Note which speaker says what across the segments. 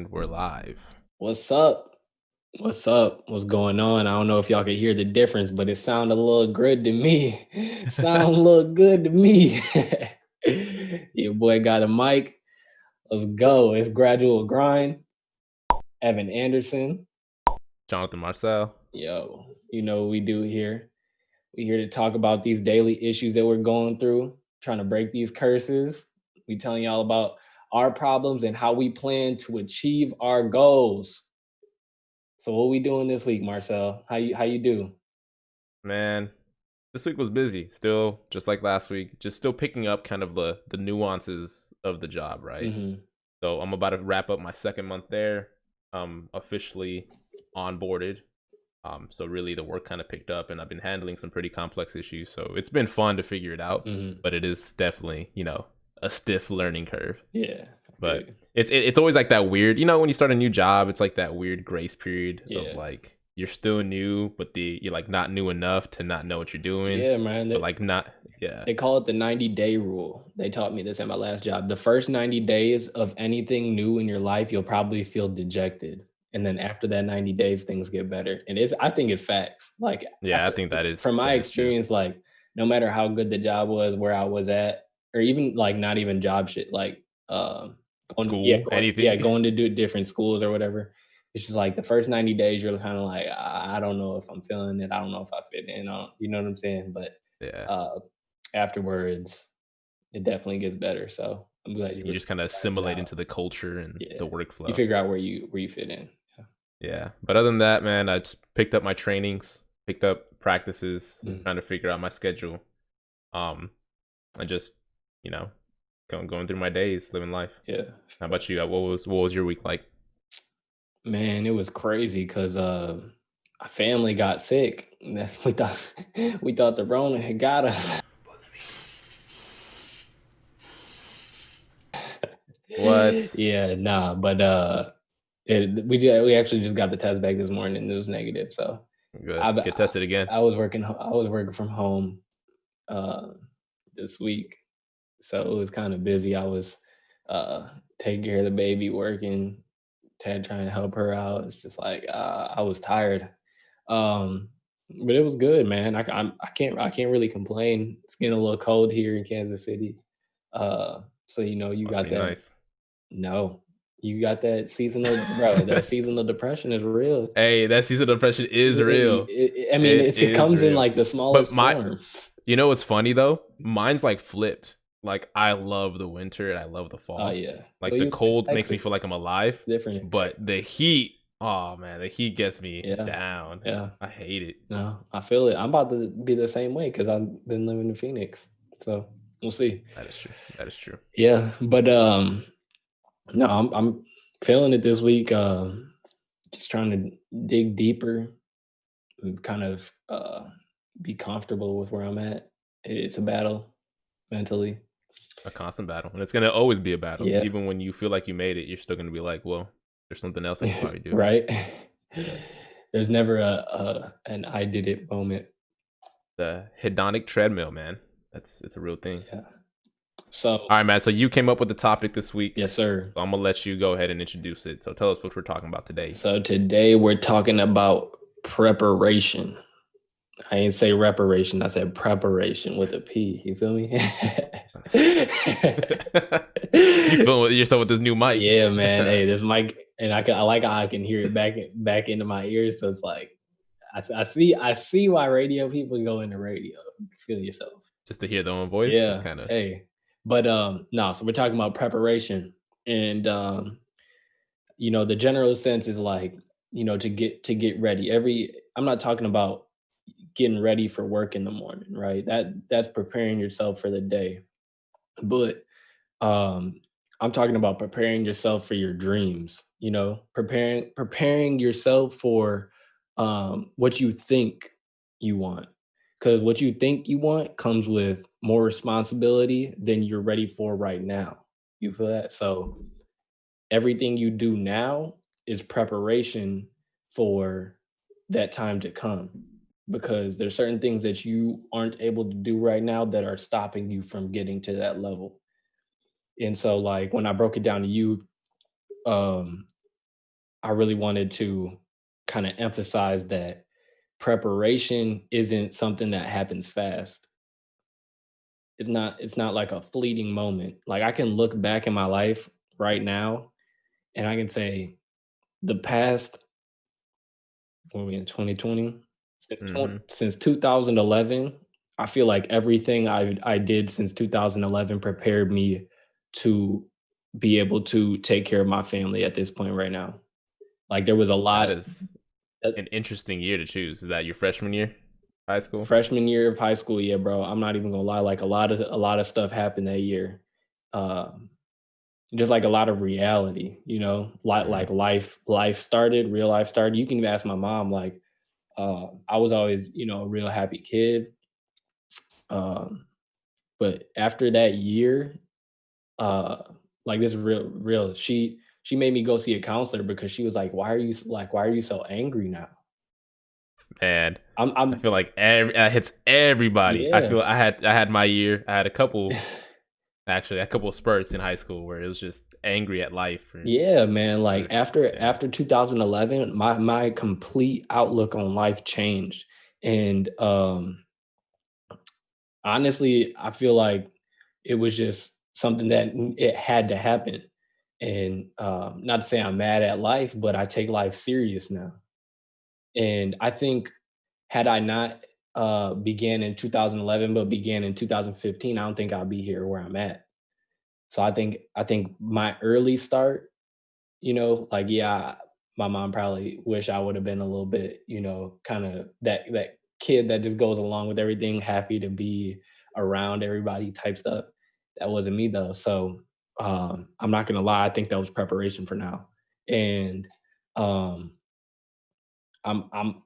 Speaker 1: And we're live.
Speaker 2: What's up? What's up? What's going on? I don't know if y'all can hear the difference, but it sounded a little good to me. Sound a little good to me. Your boy got a mic. Let's go. It's Gradual Grind. Evan Anderson.
Speaker 1: Jonathan Marcel.
Speaker 2: Yo, you know what we do here. We're here to talk about these daily issues that we're going through, trying to break these curses. We telling y'all about our problems and how we plan to achieve our goals. So what we doing this week, Marcel? How you do?
Speaker 1: Man, this week was busy. Still, just like last week, just still picking up kind of the nuances of the job, right?
Speaker 2: Mm-hmm.
Speaker 1: So I'm about to wrap up my second month there. Officially onboarded. So really the work kind of picked up and I've been handling some pretty complex issues. So it's been fun to figure it out,
Speaker 2: Mm-hmm.
Speaker 1: but it is definitely, a stiff learning curve.
Speaker 2: Yeah.
Speaker 1: But it's always like that weird, when you start a new job, it's like that weird grace period of
Speaker 2: Yeah.
Speaker 1: like you're still new, but you're like not new enough to not know what you're doing.
Speaker 2: Yeah, man.
Speaker 1: But like not, yeah.
Speaker 2: They call it the 90-day rule. They taught me this at my last job. The first 90 days of anything new in your life, you'll probably feel dejected. And then after that 90 days, things get better. And I think it's facts. Like
Speaker 1: Yeah, I think
Speaker 2: from my
Speaker 1: that is true.
Speaker 2: experience, like no matter how good the job was, where I was at, or even like not even job shit, like
Speaker 1: School, anything.
Speaker 2: going to do different schools or whatever. It's just like the first 90 days, you're kind of like, I don't know if I'm feeling it. I don't know if I fit in. You know what I'm saying? But
Speaker 1: Yeah.
Speaker 2: afterwards, it definitely gets better. So I'm glad
Speaker 1: You just kind of
Speaker 2: figured
Speaker 1: assimilate
Speaker 2: out.
Speaker 1: into the culture and
Speaker 2: Yeah,
Speaker 1: the
Speaker 2: you
Speaker 1: workflow.
Speaker 2: figure out where you fit in.
Speaker 1: Yeah. But other than that, man, I just picked up my trainings, picked up practices,
Speaker 2: Mm.
Speaker 1: trying to figure out my schedule. And just, you know, going through my days, living life.
Speaker 2: Yeah.
Speaker 1: How about you? What was your week like?
Speaker 2: Man, it was crazy because our family got sick. We thought the Rona had got us.
Speaker 1: What?
Speaker 2: Yeah, nah, but we actually just got the test back this morning and it was negative. So
Speaker 1: Good.
Speaker 2: I
Speaker 1: Get tested again.
Speaker 2: I was working from home uh this week. So it was kind of busy. I was taking care of the baby, working, trying to help her out. It's just like I was tired, um, but it was good, man. I can't really complain. It's getting a little cold here in Kansas City, so you
Speaker 1: Must
Speaker 2: got
Speaker 1: be
Speaker 2: that.
Speaker 1: nice.
Speaker 2: No, you got that seasonal, bro. That seasonal depression is real.
Speaker 1: Hey, that season of depression is real.
Speaker 2: I mean,
Speaker 1: It
Speaker 2: it
Speaker 1: is
Speaker 2: comes in
Speaker 1: real.
Speaker 2: like the
Speaker 1: But
Speaker 2: smallest form.
Speaker 1: you know what's funny though? Mine's like flipped. Like I love the winter and I love the
Speaker 2: Oh
Speaker 1: fall.
Speaker 2: yeah,
Speaker 1: Like
Speaker 2: well
Speaker 1: the
Speaker 2: you live
Speaker 1: cold
Speaker 2: in
Speaker 1: makes me feel like
Speaker 2: Texas.
Speaker 1: I'm alive,
Speaker 2: It's different.
Speaker 1: but the heat, oh man, the heat gets me
Speaker 2: Yeah,
Speaker 1: down.
Speaker 2: yeah.
Speaker 1: I hate it.
Speaker 2: No, I feel it. I'm about to be the same way because I've been living in Phoenix. So we'll see.
Speaker 1: That is true. That is true.
Speaker 2: Yeah, but no, I'm feeling it this week. Just trying to dig deeper and kind of be comfortable with where I'm at. It's a battle mentally.
Speaker 1: A constant battle. And it's gonna always be a battle.
Speaker 2: Yeah,
Speaker 1: Even when you feel like you made it, you're still gonna be like, well, there's something else I could probably do.
Speaker 2: right.
Speaker 1: Yeah.
Speaker 2: There's never a an I did it moment.
Speaker 1: The hedonic treadmill, man. It's a real thing.
Speaker 2: Yeah. So
Speaker 1: All right, man. So you came up with the topic this week.
Speaker 2: yes, sir.
Speaker 1: So I'm gonna let you go ahead and introduce it. So tell us what we're talking about today.
Speaker 2: So today we're talking about preparation. I ain't say reparation. I said preparation with a P. You feel me?
Speaker 1: You feeling yourself with this new mic?
Speaker 2: Yeah, man. Hey, this mic, and I like how I can hear it back into my ears. So it's like I see why radio people go into radio. Feel yourself.
Speaker 1: Just to hear their own voice. It's
Speaker 2: Yeah.
Speaker 1: kind of
Speaker 2: Hey, but no. So we're talking about preparation, and the general sense is like to get ready. I'm not talking about getting ready for work in the morning, right? That's preparing yourself for the day. But I'm talking about preparing yourself for your dreams, preparing yourself for what you think you want. Because what you think you want comes with more responsibility than you're ready for right now. You feel that? So everything you do now is preparation for that time to come, because there's certain things that you aren't able to do right now that are stopping you from getting to that level. And so like when I broke it down to you, um I really wanted to kind of emphasize that preparation isn't something that happens fast. It's not like a fleeting moment. Like I can look back in my life right now and I can say the past, when we in 2020,
Speaker 1: Mm-hmm.
Speaker 2: since 2011, I feel like everything I did since 2011 prepared me to be able to take care of my family at this point right now. Like there was a
Speaker 1: That
Speaker 2: lot.
Speaker 1: is
Speaker 2: uh,
Speaker 1: an interesting year to choose. Is that your freshman year, high school?
Speaker 2: Freshman year of high school, yeah, bro. I'm not even gonna lie. Like a lot of stuff happened that year. Um, just like a lot of reality,
Speaker 1: Mm-hmm.
Speaker 2: like life started, real life started. You can even ask my mom. Like I was always, a real happy kid. Um, but after that year, uh, like this is real. She made me go see a counselor because she was like, why are you so angry now?"
Speaker 1: And I
Speaker 2: I'm
Speaker 1: feel like that hits everybody. I
Speaker 2: Yeah.
Speaker 1: feel I had my year. I had a couple, actually a couple of spurts in high school where it was just angry at life.
Speaker 2: Yeah, man. Like
Speaker 1: Yeah.
Speaker 2: after 2011, my complete outlook on life changed. And honestly, I feel like it was just something that it had to happen. And not to say I'm mad at life, but I take life serious now. And I think had I not began in 2011, but began in 2015, I don't think I'd be here where I'm at. So I think my early start, like yeah, my mom probably wish I would have been a little bit, kind of that kid that just goes along with everything, happy to be around everybody type stuff. That wasn't me though. So I'm not gonna lie, I think that was preparation for now. And um I'm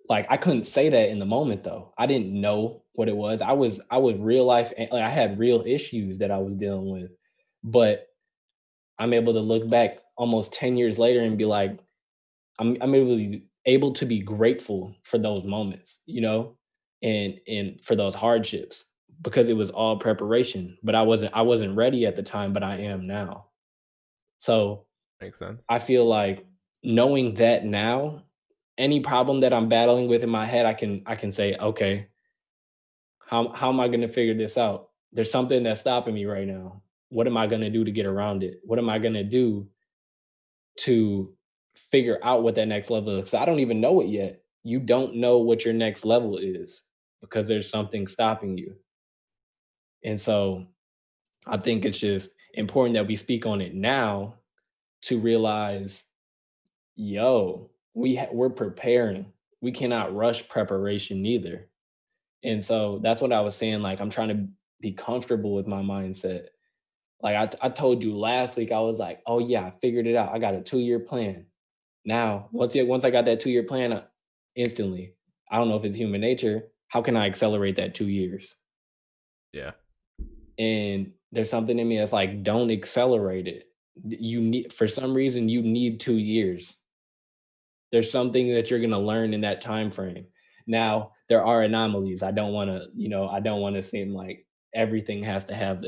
Speaker 2: like I couldn't say that in the moment though. I didn't know what it was. I was real life, like I had real issues that I was dealing with. But I'm able to look back almost 10 years later and be like, I'm able to be grateful for those moments, and for those hardships because it was all preparation. But I wasn't ready at the time, but I am now. So
Speaker 1: Makes sense.
Speaker 2: I feel like knowing that now, any problem that I'm battling with in my head, I can say, okay, how am I gonna figure this out? There's something that's stopping me right now. What am I gonna do to get around it? What am I gonna do to figure out what that next level is? I don't even know it yet. You don't know what your next level is because there's something stopping you. And so I think it's just important that we speak on it now to realize, yo, we're preparing. We cannot rush preparation either. And so that's what I was saying. Like I'm trying to be comfortable with my mindset. Like I told you last week, I was like, oh yeah, I figured it out. I got a 2-year plan. Now, once I got that 2-year plan, instantly, I don't know if it's human nature, how can I accelerate that 2 years?
Speaker 1: Yeah.
Speaker 2: And there's something in me that's like, don't accelerate it. You need For some reason, you need 2 years. There's something that you're gonna learn in that time frame. Now, there are anomalies. I don't wanna seem like everything has to have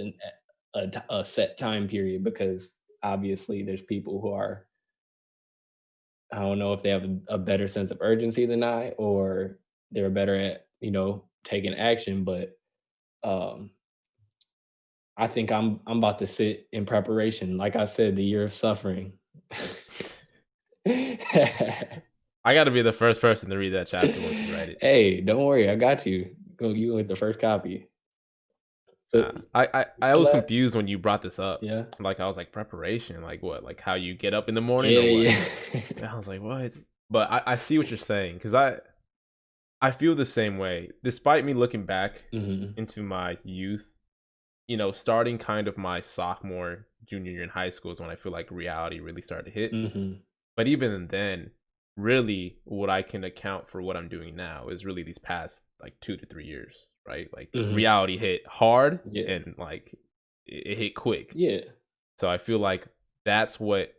Speaker 2: a set time period because obviously there's people who are, I don't know if they have a better sense of urgency than I, or they're better at, taking action. But um, I think I'm about to sit in preparation. Like I said, the year of suffering.
Speaker 1: I got to be the first person to read that chapter once you write it.
Speaker 2: Hey, don't worry, I got you. Go, you with the first copy. So
Speaker 1: I
Speaker 2: feel
Speaker 1: was
Speaker 2: that?
Speaker 1: confused when you brought this up.
Speaker 2: Yeah,
Speaker 1: Like I was like preparation, like what, like how you get up in the morning
Speaker 2: yeah,
Speaker 1: or what?
Speaker 2: yeah.
Speaker 1: And I was like, what? But I see what you're saying because I feel the same way. Despite me looking back
Speaker 2: Hmm.
Speaker 1: into my youth, starting kind of my sophomore, junior year in high school is when I feel like reality really started to hit.
Speaker 2: Hmm.
Speaker 1: But even then, really what I can account for what I'm doing now is really these past like 2 to 3 years, right? Like
Speaker 2: Hmm.
Speaker 1: reality hit hard
Speaker 2: Yeah,
Speaker 1: and like it hit quick.
Speaker 2: yeah.
Speaker 1: So I feel like that's what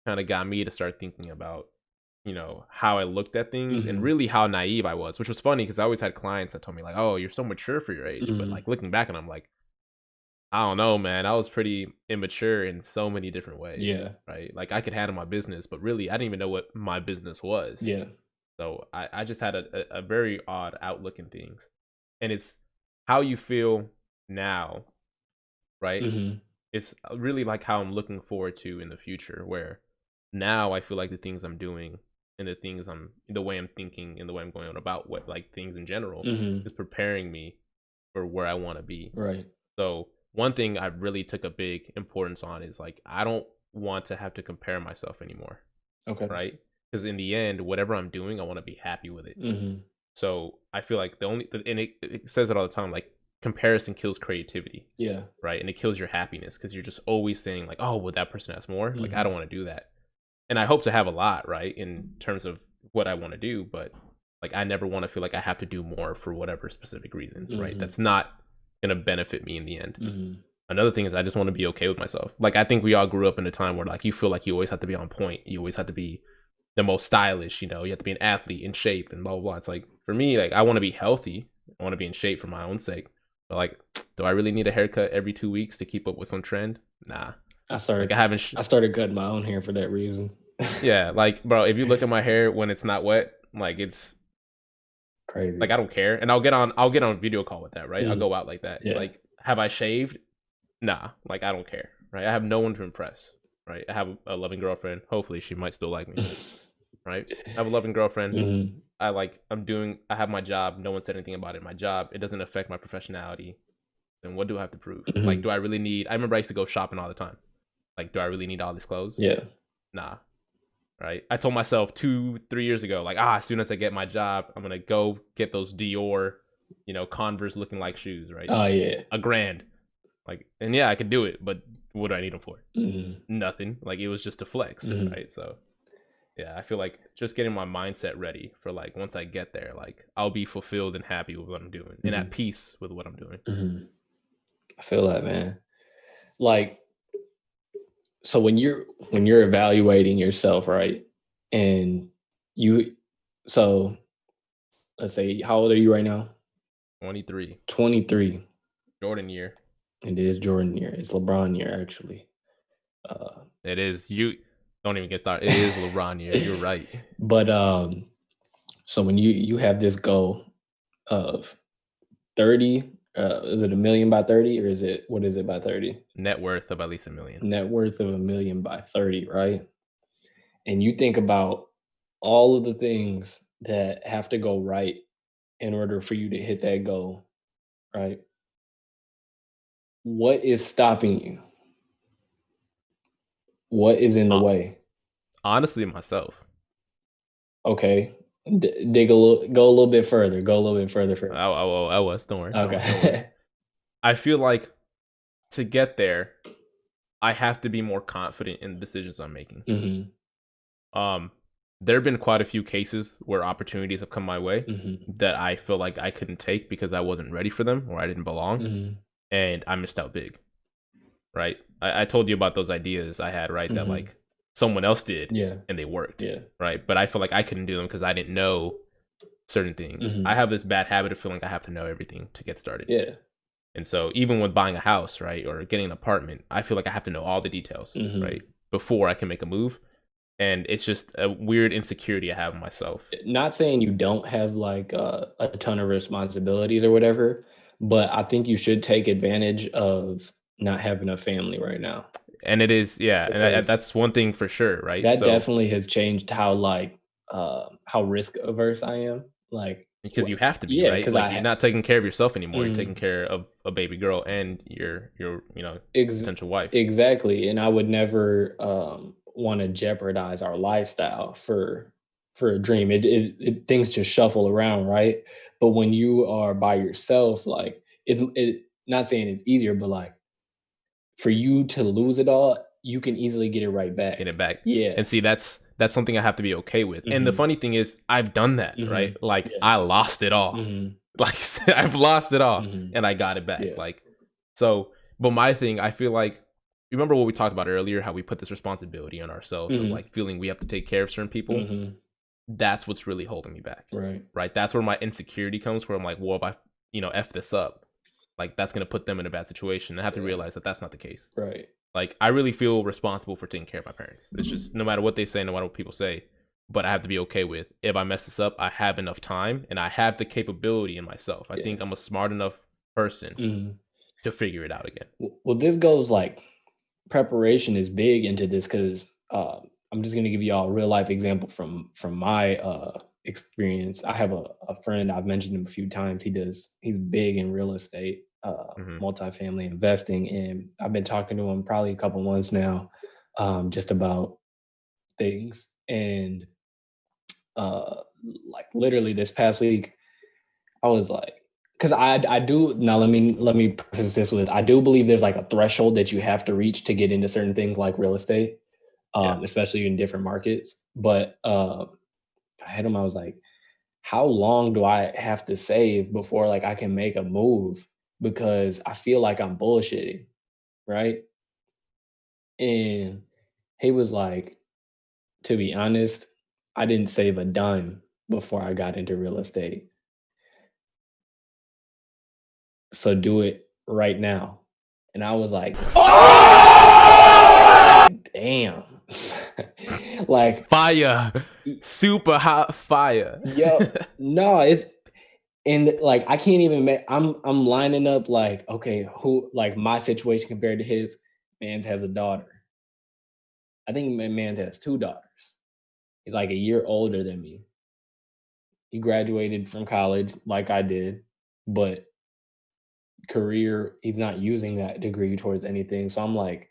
Speaker 1: kind of got me to start thinking about, how I looked at things and
Speaker 2: Hmm.
Speaker 1: really how naive I was, which was funny because I always had clients that told me like, "Oh, you're so mature for your age," but
Speaker 2: Hmm.
Speaker 1: like looking back and I'm like, I don't know, man. I was pretty immature in so many different ways,
Speaker 2: Yeah.
Speaker 1: right? Like I could handle my business, but really I didn't even know what my business was.
Speaker 2: Yeah.
Speaker 1: So I just had a very odd outlook in things. And it's how you feel now, right?
Speaker 2: Mhm.
Speaker 1: It's really like how I'm looking forward to in the future, where now I feel like the things I'm doing and the way I'm thinking and the way I'm going on about what like things in general
Speaker 2: Mhm.
Speaker 1: is preparing me for where I want to be.
Speaker 2: Right.
Speaker 1: So one thing I really took a big importance on is like I don't want to have to compare myself anymore,
Speaker 2: Okay.
Speaker 1: right? Because in the end, whatever I'm doing, I want to be happy with it.
Speaker 2: Mhm.
Speaker 1: So I feel like it says it all the time, like comparison kills creativity,
Speaker 2: Yeah.
Speaker 1: right? And it kills your happiness because you're just always saying like, oh, well, that person has more. Like I
Speaker 2: Mhm.
Speaker 1: don't want to do that, and I hope to have a lot, right, in terms of what I want to do, but like I never want to feel like I have to do more for whatever specific reason, right?
Speaker 2: Mhm.
Speaker 1: That's not gonna benefit me in the end.
Speaker 2: Mhm.
Speaker 1: Another thing is I just want to be okay with myself. Like I think we all grew up in a time where like you feel like you always have to be on point. You always have to be the most stylish, you have to be an athlete in shape and blah blah blah. It's like for me, like I want to be healthy. I want to be in shape for my own sake. But like, do I really need a haircut every 2 weeks to keep up with some trend? Nah.
Speaker 2: I
Speaker 1: Like
Speaker 2: started
Speaker 1: I haven't
Speaker 2: I started cutting my own hair for that reason.
Speaker 1: yeah, like bro, if you look at my hair when it's not wet, like it's like
Speaker 2: Crazy.
Speaker 1: I don't care. And I'll get on video call with that, right? I'll
Speaker 2: Mhm.
Speaker 1: go out like that.
Speaker 2: Yeah.
Speaker 1: Like have I shaved? Nah, like I don't care, right? I have no one to impress, right? I have a loving girlfriend. Hopefully, she might still like me, right? I have a loving girlfriend.
Speaker 2: Mhm.
Speaker 1: I have my job. No one said anything about it. My job, it doesn't affect my professionality. Then what do I have to prove? Like,
Speaker 2: Mhm.
Speaker 1: do I really need? I remember I used to go shopping all the time. Like, do I really need all these clothes?
Speaker 2: Yeah.
Speaker 1: Nah, right? I told myself 2, 3 years ago, like, as soon as I get my job, I'm gonna go get those Dior, Converse looking like shoes, right?
Speaker 2: Oh, yeah.
Speaker 1: $1,000. Like, and yeah, I could do it, but what do I need them for?
Speaker 2: Mhm.
Speaker 1: Nothing. Like, it was just a flex,
Speaker 2: Mhm.
Speaker 1: right? So, yeah, I feel like just getting my mindset ready for like once I get there, like I'll be fulfilled and happy with what I'm doing and at
Speaker 2: Mhm.
Speaker 1: peace with what I'm doing.
Speaker 2: Mhm. I feel that, man. Like, so when you're evaluating yourself, right? And you so let's say, how old are you right now?
Speaker 1: 23,
Speaker 2: 23.
Speaker 1: Jordan year.
Speaker 2: It is Jordan year. It's LeBron year, actually. Uh,
Speaker 1: It is. You don't even get started. It is LeBron year. You're right.
Speaker 2: but so when you have this goal of 30, is it a million by 30, or what is it by 30?
Speaker 1: Net worth of at least 1 million.
Speaker 2: Net worth of a million by 30, right? And you think about all of the things that have to go right in order for you to hit that goal, right? What is stopping you? What is in the
Speaker 1: Uh,
Speaker 2: way?
Speaker 1: Honestly, myself.
Speaker 2: Okay. Dig a little, go a little bit further. Go a little bit further
Speaker 1: I,
Speaker 2: first.
Speaker 1: I, I was. Don't worry. Don't worry. Don't worry.
Speaker 2: Okay.
Speaker 1: I feel like to get there, I have to be more confident in the decisions I'm making.
Speaker 2: hmm
Speaker 1: Um, there have been quite a few cases where opportunities have come my way
Speaker 2: hmm
Speaker 1: that I feel like I couldn't take because I wasn't ready for them or I didn't belong,
Speaker 2: hmm
Speaker 1: and I missed out big. Right? I told you about those ideas I had, right? That
Speaker 2: hmm
Speaker 1: like someone else did
Speaker 2: Yeah.
Speaker 1: and they worked,
Speaker 2: Yeah.
Speaker 1: right? But I feel like I couldn't do them because I didn't know certain things. I
Speaker 2: hmm
Speaker 1: have this bad habit of feeling I have to know everything to get started.
Speaker 2: Yeah.
Speaker 1: And so even with buying a house, right, or getting an apartment, I feel like I have to know all the details,
Speaker 2: hmm
Speaker 1: right, before I can make a move. And it's just a weird insecurity I have in myself.
Speaker 2: Not saying you don't have like a ton of responsibilities or whatever, but I think you should take advantage of not having a family right now,
Speaker 1: And it is, yeah, and
Speaker 2: because
Speaker 1: that's one thing for sure, right?
Speaker 2: that
Speaker 1: So
Speaker 2: definitely has changed how risk averse I am. Like,
Speaker 1: because you have to be,
Speaker 2: yeah,
Speaker 1: right?
Speaker 2: because
Speaker 1: Like you're not taking care of yourself anymore. You're taking
Speaker 2: mm,
Speaker 1: care of a baby girl and your
Speaker 2: ex-
Speaker 1: potential wife.
Speaker 2: exactly, and I would never want to jeopardize our lifestyle for a dream. Things just shuffle around, right? But when you are by yourself, like, not saying it's easier, but like, for you to lose it all, you can easily get it right
Speaker 1: Get
Speaker 2: back.
Speaker 1: it back.
Speaker 2: Yeah.
Speaker 1: And see, that's something I have to be okay with. And the
Speaker 2: hmm
Speaker 1: funny thing is, I've done that, right?
Speaker 2: hmm
Speaker 1: Like
Speaker 2: Yeah.
Speaker 1: I lost it all.
Speaker 2: hmm
Speaker 1: Like I've lost it all,
Speaker 2: hmm
Speaker 1: and I got it back.
Speaker 2: Yeah.
Speaker 1: Like so, but my thing, I feel like remember what we talked about earlier, how we put this responsibility on ourselves of
Speaker 2: hmm
Speaker 1: like feeling we have to take care of certain people.
Speaker 2: hmm
Speaker 1: That's what's really holding me back,
Speaker 2: Right.
Speaker 1: right? That's where my insecurity comes, where I'm like, well, if I, f this up, like that's gonna put them in a bad situation. I have to realize that that's not the case.
Speaker 2: Right.
Speaker 1: Like I really feel responsible for taking care of my parents. It's just no matter what they say, no matter what people say, but I have to be okay with if I mess this up, I have enough time and I have the capability in myself. I think I'm a smart enough person to figure it out again.
Speaker 2: Well, this goes like preparation is big into this because I'm just gonna give you all a real life example from my experience. I have a friend, I've mentioned him a few times. He's big in real estate,
Speaker 1: Hmm.
Speaker 2: multifamily investing, and I've been talking to him probably a couple months now, just about things. And uh like literally this past week, I was like, because I do now. Let me preface this with, I do believe there's like a threshold that you have to reach to get into certain things like real estate,
Speaker 1: Yeah.
Speaker 2: especially in different markets. But I had him. I was like, how long do I have to save before like I can make a move? Because I feel like I'm bullshitting, right? And he was like, to be honest, I didn't save a dime before I got into real estate. So do it right now. And I was like, damn. Like,
Speaker 1: Fire. Super hot fire.
Speaker 2: yo, no, it's, and like I can't even make, I'm lining up like, okay, who, like my situation compared to his. Man's has a daughter. I think man's has two daughters. He's like a year older than me. He graduated from college like I did, but career, he's not using that degree towards anything. So I'm like,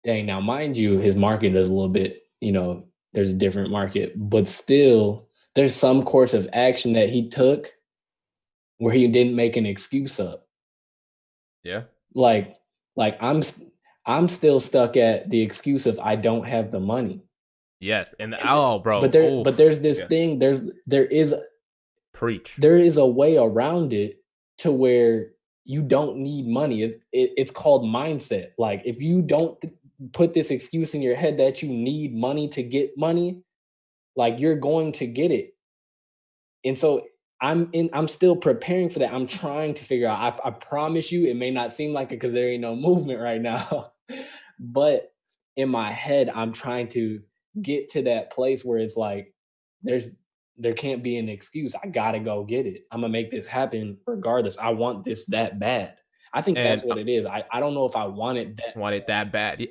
Speaker 2: dang, now mind you, his market is a little bit, there's a different market, but still there's some course of action that he took where he didn't make an excuse up.
Speaker 1: Yeah.
Speaker 2: Like, I'm still stuck at the excuse of I don't have the money.
Speaker 1: Yes. And
Speaker 2: And
Speaker 1: oh,
Speaker 2: but
Speaker 1: bro.
Speaker 2: there
Speaker 1: Oh,
Speaker 2: but there's this
Speaker 1: yes.
Speaker 2: thing, there is
Speaker 1: Preach.
Speaker 2: there is a way around it to where you don't need money. It's called mindset. Like if you don't put this excuse in your head that you need money to get money, like you're going to get it. And so I'm still preparing for that. I'm trying to figure out. I promise you, it may not seem like it because there ain't no movement right now. But in my head, I'm trying to get to that place where it's like there's there can't be an excuse. I gotta go get it. I'm gonna make this happen regardless. I want this that bad. I think that's
Speaker 1: And
Speaker 2: what it is. I don't know if I want it that
Speaker 1: want it that bad.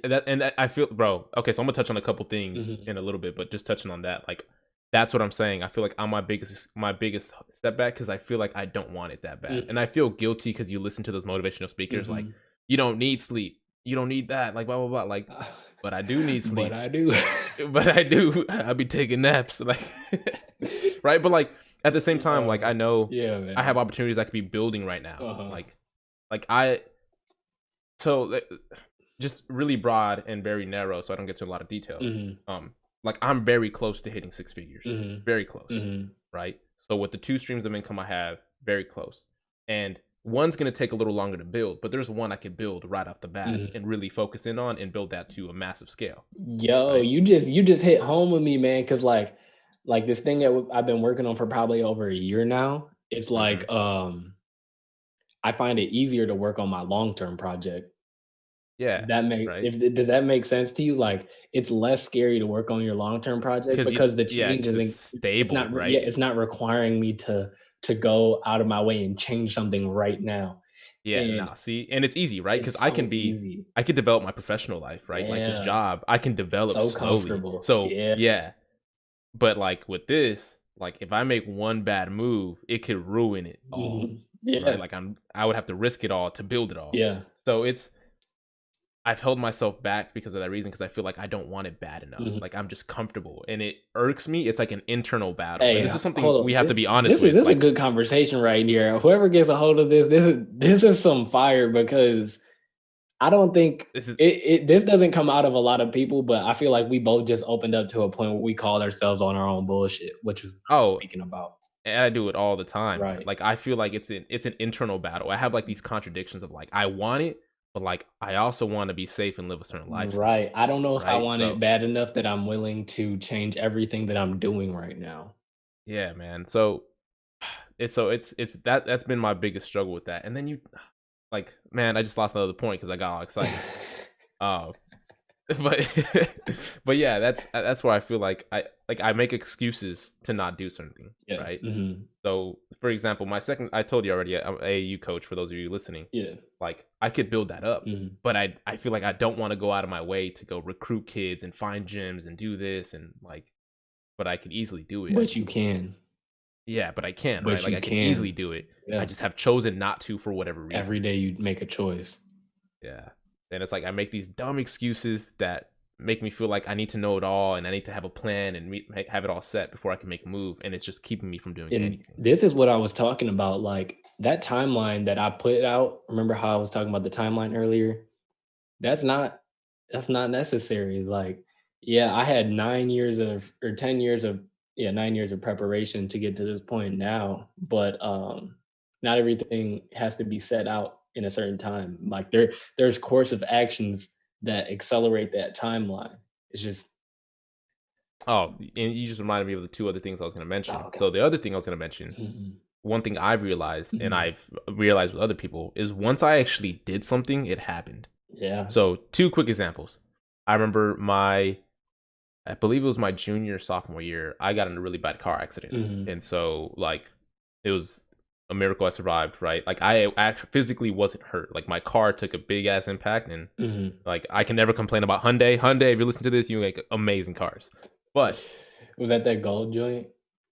Speaker 1: I feel, bro. Okay, so I'm gonna touch on a couple things
Speaker 2: bad.
Speaker 1: in a little bit, but just touching on that, like that's what I'm saying. I feel like I'm my biggest setback because I feel like I don't want it that bad, and I feel guilty because you listen to those motivational speakers like
Speaker 2: Mhm.
Speaker 1: you don't need sleep, you don't need that, like blah blah blah. Like, but I do need
Speaker 2: But
Speaker 1: sleep,
Speaker 2: I do.
Speaker 1: but I do. I be taking naps, like right. But like at the same time, like I know
Speaker 2: Yeah,
Speaker 1: I have
Speaker 2: man.
Speaker 1: opportunities I could be building right now,
Speaker 2: Uh-huh.
Speaker 1: like I so just really broad and very narrow, so I don't get to a lot of detail.
Speaker 2: Mhm.
Speaker 1: Like I'm very close to hitting six figures,
Speaker 2: Mhm.
Speaker 1: very close,
Speaker 2: Mhm.
Speaker 1: right? So with the two streams of income I have, very close, and one's gonna take a little longer to build, but there's one I could build right off the bat
Speaker 2: Mhm.
Speaker 1: and really focus in on and build that to a massive scale,
Speaker 2: Yo,
Speaker 1: right?
Speaker 2: you just hit home with me, man. Cause like this thing that I've been working on for probably over a year now, it's
Speaker 1: Hmm.
Speaker 2: like, I find it easier to work on my long-term project.
Speaker 1: Yeah, right.
Speaker 2: Does that make sense to you? Like, it's less scary to work on your long-term project
Speaker 1: Because
Speaker 2: because
Speaker 1: it's
Speaker 2: the
Speaker 1: yeah,
Speaker 2: change
Speaker 1: because it's
Speaker 2: isn't it's
Speaker 1: stable,
Speaker 2: not yeah,
Speaker 1: right?
Speaker 2: it's not requiring me to go out of my way and change something right now.
Speaker 1: Yeah,
Speaker 2: And
Speaker 1: nah, see, and it's easy, right? Because
Speaker 2: it's so easy.
Speaker 1: I could develop my professional life, right? Like this
Speaker 2: Yeah,
Speaker 1: job, I can develop
Speaker 2: so
Speaker 1: slowly.
Speaker 2: comfortable.
Speaker 1: So
Speaker 2: Yeah.
Speaker 1: yeah, but like with this, like if I make one bad move, it could ruin it all,
Speaker 2: Mhm.
Speaker 1: right?
Speaker 2: Yeah,
Speaker 1: Like I would have to risk it all to build it all.
Speaker 2: yeah.
Speaker 1: So I've held myself back because of that reason because I feel like I don't want it bad enough.
Speaker 2: Mhm.
Speaker 1: Like I'm just comfortable and it irks me. It's like an internal battle. And
Speaker 2: Hey,
Speaker 1: this is something
Speaker 2: hold
Speaker 1: we
Speaker 2: on.
Speaker 1: have to be honest
Speaker 2: This
Speaker 1: with.
Speaker 2: is a
Speaker 1: Like
Speaker 2: good conversation right here. Whoever gets a hold of this is some fire because I don't think
Speaker 1: this is
Speaker 2: this doesn't come out of a lot of people, but I feel like we both just opened up to a point where we called ourselves on our own bullshit, which is what I was
Speaker 1: oh,
Speaker 2: speaking about.
Speaker 1: and I do it all the time, man.
Speaker 2: Right.
Speaker 1: Like I feel like it's an internal battle. I have like these contradictions of like I want it, but like I also want to be safe and live a certain lifestyle,
Speaker 2: Right. I don't know if I
Speaker 1: right?
Speaker 2: want it
Speaker 1: So
Speaker 2: bad enough that I'm willing to change everything that I'm doing right now.
Speaker 1: yeah, man. So it's that's been my biggest struggle with that. And then you like, man, I just lost another point because I got all excited. Uh, but but yeah, that's where I feel like I make excuses to not do something,
Speaker 2: Yeah.
Speaker 1: right?
Speaker 2: Hmm.
Speaker 1: So, for example, my second, I told you already, I'm an AAU coach for those of you listening.
Speaker 2: Yeah.
Speaker 1: Like, I could build that up,
Speaker 2: Hmm.
Speaker 1: but I feel like I don't want to go out of my way to go recruit kids and find gyms and do this and like, but I could easily do it.
Speaker 2: But you can.
Speaker 1: Yeah, but I can't, right?
Speaker 2: But
Speaker 1: Like,
Speaker 2: you
Speaker 1: I can easily
Speaker 2: can.
Speaker 1: do it. I
Speaker 2: Yeah.
Speaker 1: just have chosen not to for whatever
Speaker 2: Every
Speaker 1: reason.
Speaker 2: day you make a choice.
Speaker 1: Yeah. And it's like I make these dumb excuses that make me feel like I need to know it all and I need to have a plan and have it all set before I can make a move. And it's just keeping me from doing
Speaker 2: And
Speaker 1: anything.
Speaker 2: this is what I was talking about. Like that timeline that I put out. Remember how I was talking about the timeline earlier? That's not that's not necessary. Like, yeah, I had 9 years of or 10 years of yeah, 9 years of preparation to get to this point now. But not everything has to be set out in a certain time. Like there's course of actions that accelerate that timeline. It's just
Speaker 1: Oh, and you just reminded me of the two other things I was going to
Speaker 2: oh,
Speaker 1: mention.
Speaker 2: okay.
Speaker 1: So the other thing I was going to mention,
Speaker 2: Mhm.
Speaker 1: one thing I've realized and
Speaker 2: Mhm.
Speaker 1: I've realized with other people is once I actually did something, it happened.
Speaker 2: Yeah.
Speaker 1: So two quick examples. I remember I believe it was my junior sophomore year, I got in a really bad car accident.
Speaker 2: Mhm.
Speaker 1: And so like it was a miracle I survived, right? Like I actually physically wasn't hurt. Like my car took a big ass impact and
Speaker 2: Mhm.
Speaker 1: like I can never complain about Hyundai. Hyundai, if you listen to this, you make amazing cars. But
Speaker 2: Was that gold joint?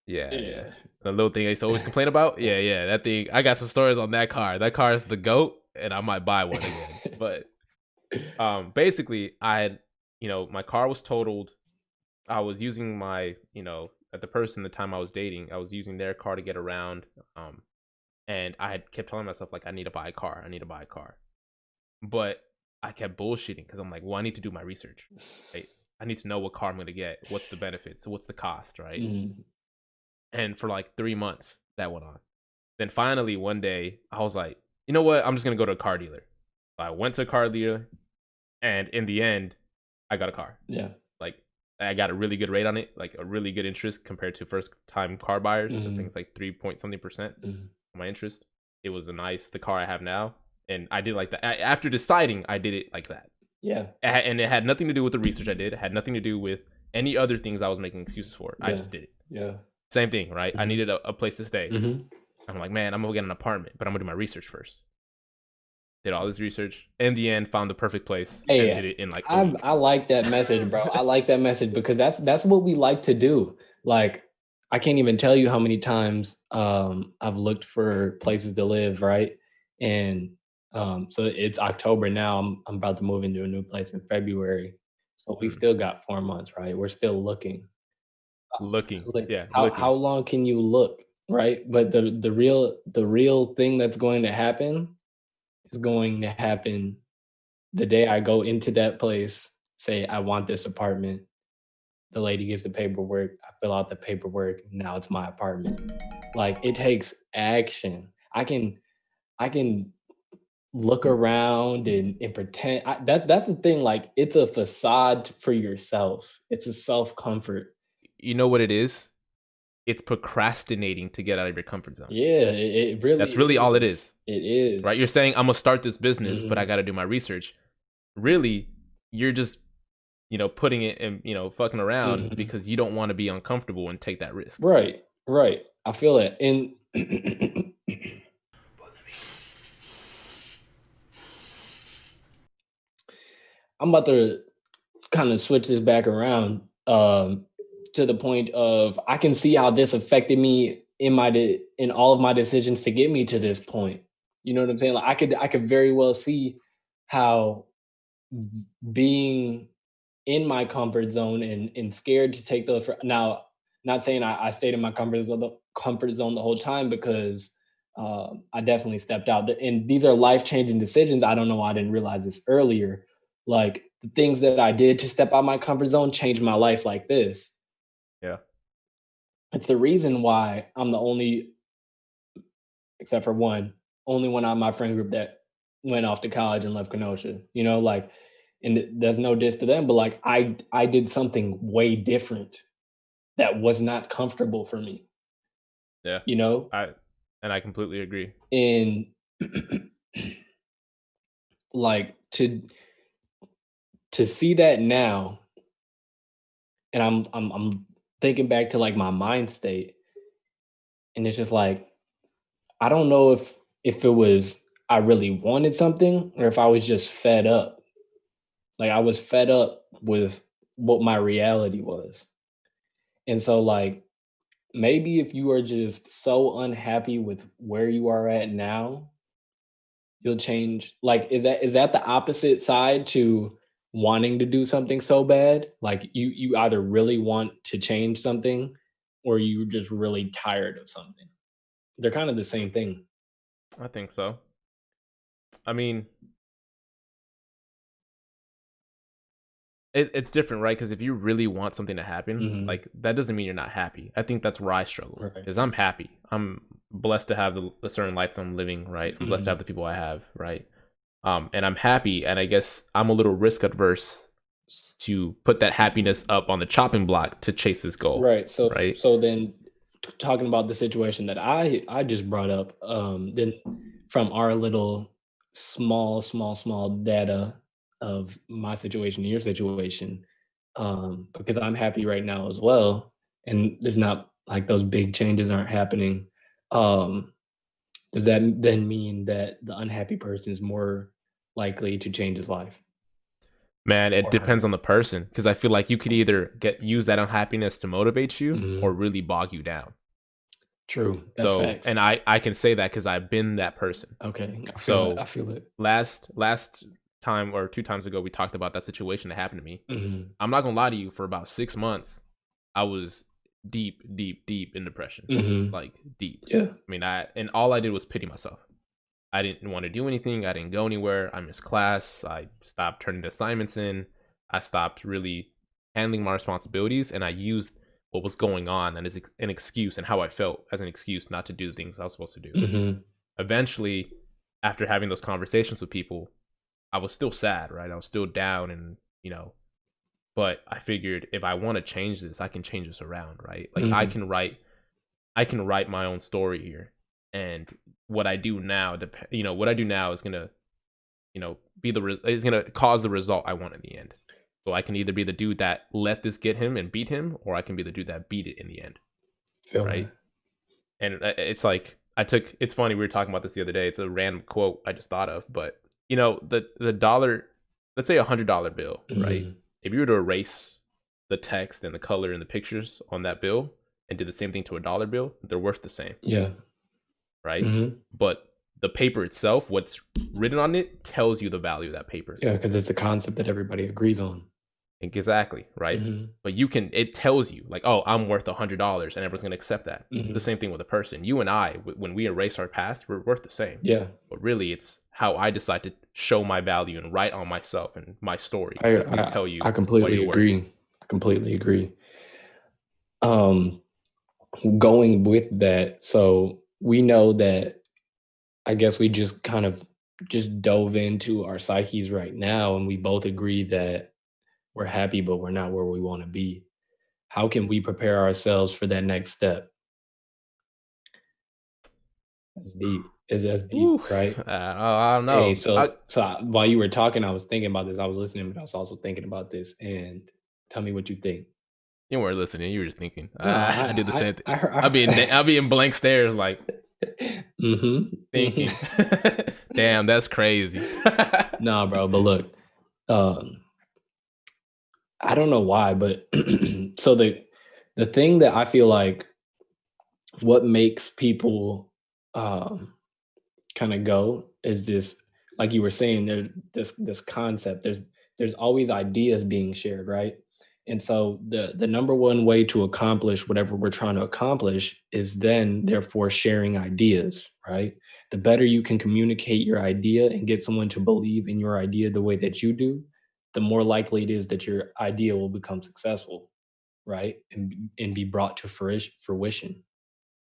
Speaker 1: yeah, yeah.
Speaker 2: Yeah.
Speaker 1: The little thing I used to always complain about. Yeah, yeah. That thing I got some stories on that car. That car is the GOAT and I might buy one again. But basically I had, my car was totaled. I was using my, at the person the time I was dating, I was using their car to get around. And I had kept telling myself like I need to buy a car. I need to buy a car. But I kept bullshitting because I'm like, well, I need to do my research. Right? I need to know what car I'm gonna get. What's the benefits? What's the cost, right?
Speaker 2: Mhm.
Speaker 1: And for like 3 months that went on. Then finally one day I was like, you know what? I'm just gonna go to a car dealer. So I went to a car dealer and in the end, I got a car.
Speaker 2: Yeah.
Speaker 1: Like I got a really good rate on it, like a really good interest compared to first time car buyers. I think
Speaker 2: Mhm.
Speaker 1: it's like 3 point something percent
Speaker 2: Mhm.
Speaker 1: on my interest. It was the car I have now. And I did like that. After deciding, I did it like that.
Speaker 2: Yeah.
Speaker 1: And it had nothing to do with the research I did. It had nothing to do with any other things I was making excuses for. I
Speaker 2: Yeah.
Speaker 1: just did it.
Speaker 2: Yeah.
Speaker 1: Same thing, right? I
Speaker 2: Mhm.
Speaker 1: needed a place to stay.
Speaker 2: Mhm.
Speaker 1: I'm like, man, I'm gonna get an apartment, but I'm gonna do my research first. Did all this research. In the end, found the perfect place and
Speaker 2: Hey,
Speaker 1: did it in like a week.
Speaker 2: I like that message, bro. I like that message because that's what we like to do. Like, I can't even tell you how many times I've looked for places to live, right? And so it's October now. I'm about to move into a new place in February. So we
Speaker 1: Mm.
Speaker 2: still got 4 months, right? We're still looking.
Speaker 1: Looking,
Speaker 2: Like
Speaker 1: yeah,
Speaker 2: how
Speaker 1: looking.
Speaker 2: long can you look, right? But the real thing that's going to happen is going to happen the day I go into that place, say, I want this apartment, the lady gets the paperwork, I fill out the paperwork, now it's my apartment. Like it takes action. I can look around and pretend that's the thing. Like it's a facade for yourself. It's a self comfort.
Speaker 1: You know what it is? It's procrastinating to get out of your comfort zone.
Speaker 2: Yeah, it really
Speaker 1: That's really all it
Speaker 2: is.
Speaker 1: is,
Speaker 2: It
Speaker 1: right?
Speaker 2: is.
Speaker 1: You're saying I'm gonna start this business, but I
Speaker 2: Mhm.
Speaker 1: got to do my research. Really, you're just putting it and fucking around
Speaker 2: Mhm.
Speaker 1: because you don't want to be uncomfortable and take that risk.
Speaker 2: Right, right. I feel it. And I'm about to kind of switch this back around to the point of I can see how this affected me in in all of my decisions to get me to this point. You know what I'm saying? Like I could very well see how being in my comfort zone and scared to take those now not saying I stayed in my comfort zone the whole time because I definitely stepped out and these are life-changing decisions. I don't know why I didn't realize this earlier. Like the things that I did to step out my comfort zone changed my life like this.
Speaker 1: Yeah.
Speaker 2: It's the reason why I'm the only, except for one, only one on my friend group that went off to college and left Kenosha. You know, like, and there's no diss to them, but like I did something way different that was not comfortable for me.
Speaker 1: Yeah.
Speaker 2: You know,
Speaker 1: I completely agree.
Speaker 2: and like to see that now, and I'm thinking back to like my mind state, and it's just like I don't know if it was I really wanted something or if I was just fed up. Like I was fed up with what my reality was. And so like maybe if you are just so unhappy with where you are at now, you'll change. Like is that the opposite side to wanting to do something so bad? Like you either really want to change something or you just really tired of something. They're kind of the same thing.
Speaker 1: I think so. I mean, it's different, right? Because if you really want something to happen,
Speaker 2: Mhm.
Speaker 1: like that doesn't mean you're not happy. I think that's where I struggle
Speaker 2: Right.
Speaker 1: because I'm happy. I'm blessed to have the certain life that I'm living, right? I'm blessed to
Speaker 2: Mhm.
Speaker 1: have the people I have, right? And I'm happy, and I guess I'm a little risk adverse to put that happiness up on the chopping block to chase this goal,
Speaker 2: Right. So
Speaker 1: right?
Speaker 2: so then talking about the situation that I just brought up, then from our little small data of my situation and your situation, because I'm happy right now as well, and there's not like those big changes aren't happening. Um, does that then mean that the unhappy person is more likely to change his life
Speaker 1: Man, it
Speaker 2: or her?
Speaker 1: depends on the person because I feel like you could either get use that unhappiness to motivate you or
Speaker 2: Mhm.
Speaker 1: really bog you down.
Speaker 2: True. That's
Speaker 1: So,
Speaker 2: facts.
Speaker 1: and I can say that because I've been that person.
Speaker 2: Okay. I feel it. I
Speaker 1: So
Speaker 2: feel it.
Speaker 1: last time or 2 times ago, we talked about that situation that happened to me.
Speaker 2: Mhm.
Speaker 1: I'm not gonna lie to you. For about 6 months, I was deep in depression,
Speaker 2: Mhm.
Speaker 1: like deep.
Speaker 2: Yeah.
Speaker 1: I mean, and all I did was pity myself. I didn't want to do anything. I didn't go anywhere. I missed class. I stopped turning assignments in. I stopped really handling my responsibilities, and I used what was going on and as an excuse and how I felt as an excuse not to do the things I was supposed to do.
Speaker 2: Mhm.
Speaker 1: Eventually, after having those conversations with people, I was still sad, right? I was still down, and but I figured if I want to change this, I can change this around, right? Like
Speaker 2: Mhm.
Speaker 1: I can write my own story here, and what I do now, what I do now is gonna, be is gonna cause the result I want in the end. So I can either be the dude that let this get him and beat him, or I can be the dude that beat it in the end,
Speaker 2: Feel
Speaker 1: right?
Speaker 2: that.
Speaker 1: And it's like it's funny, we were talking about this the other day. It's a random quote I just thought of, but the dollar, let's say $100 bill, right?
Speaker 2: Mhm.
Speaker 1: If you were to erase the text and the color and the pictures on that bill and do the same thing to a dollar bill, they're worth the same,
Speaker 2: Yeah.
Speaker 1: right?
Speaker 2: Mhm.
Speaker 1: But the paper itself, what's written on it, tells you the value of that paper.
Speaker 2: Yeah, because it's a concept that everybody agrees on.
Speaker 1: Exactly, right?
Speaker 2: Mhm.
Speaker 1: But it tells you, like, oh, I'm worth $100 and everyone's going to accept that. It's the
Speaker 2: Mhm.
Speaker 1: same thing with a person. You and I, when we erase our past, we're worth the same.
Speaker 2: Yeah.
Speaker 1: But really, it's how I decide to show my value and write on myself and my story.
Speaker 2: I
Speaker 1: That's going to
Speaker 2: I
Speaker 1: tell
Speaker 2: I
Speaker 1: you what
Speaker 2: completely
Speaker 1: you're worth.
Speaker 2: agree. I completely agree. Um, going with that, so we know that I guess we just kind of just dove into our psyches right now, and we both agree that we're happy, but we're not where we want to be. How can we prepare ourselves for that next step? That's deep. Is that's deep,
Speaker 1: Ooh,
Speaker 2: right?
Speaker 1: I don't
Speaker 2: Hey,
Speaker 1: know.
Speaker 2: while you were talking, I was thinking about this. I was listening, but I was also thinking about this. And tell me what you think.
Speaker 1: You weren't listening. You were just thinking.
Speaker 2: No,
Speaker 1: I did the same thing.
Speaker 2: I heard.
Speaker 1: I'll be in blank stares, like
Speaker 2: Mm-hmm.
Speaker 1: thinking.
Speaker 2: Mm-hmm.
Speaker 1: Damn, that's crazy.
Speaker 2: Nah, bro. But look, um, I don't know why, but so the thing that I feel like what makes people um kind of go is this, like you were saying, there's this concept, there's always ideas being shared, right? And so the number one way to accomplish whatever we're trying to accomplish is then therefore sharing ideas, right? The better you can communicate your idea and get someone to believe in your idea the way that you do, the more likely it is that your idea will become successful, right? And be brought to fruition,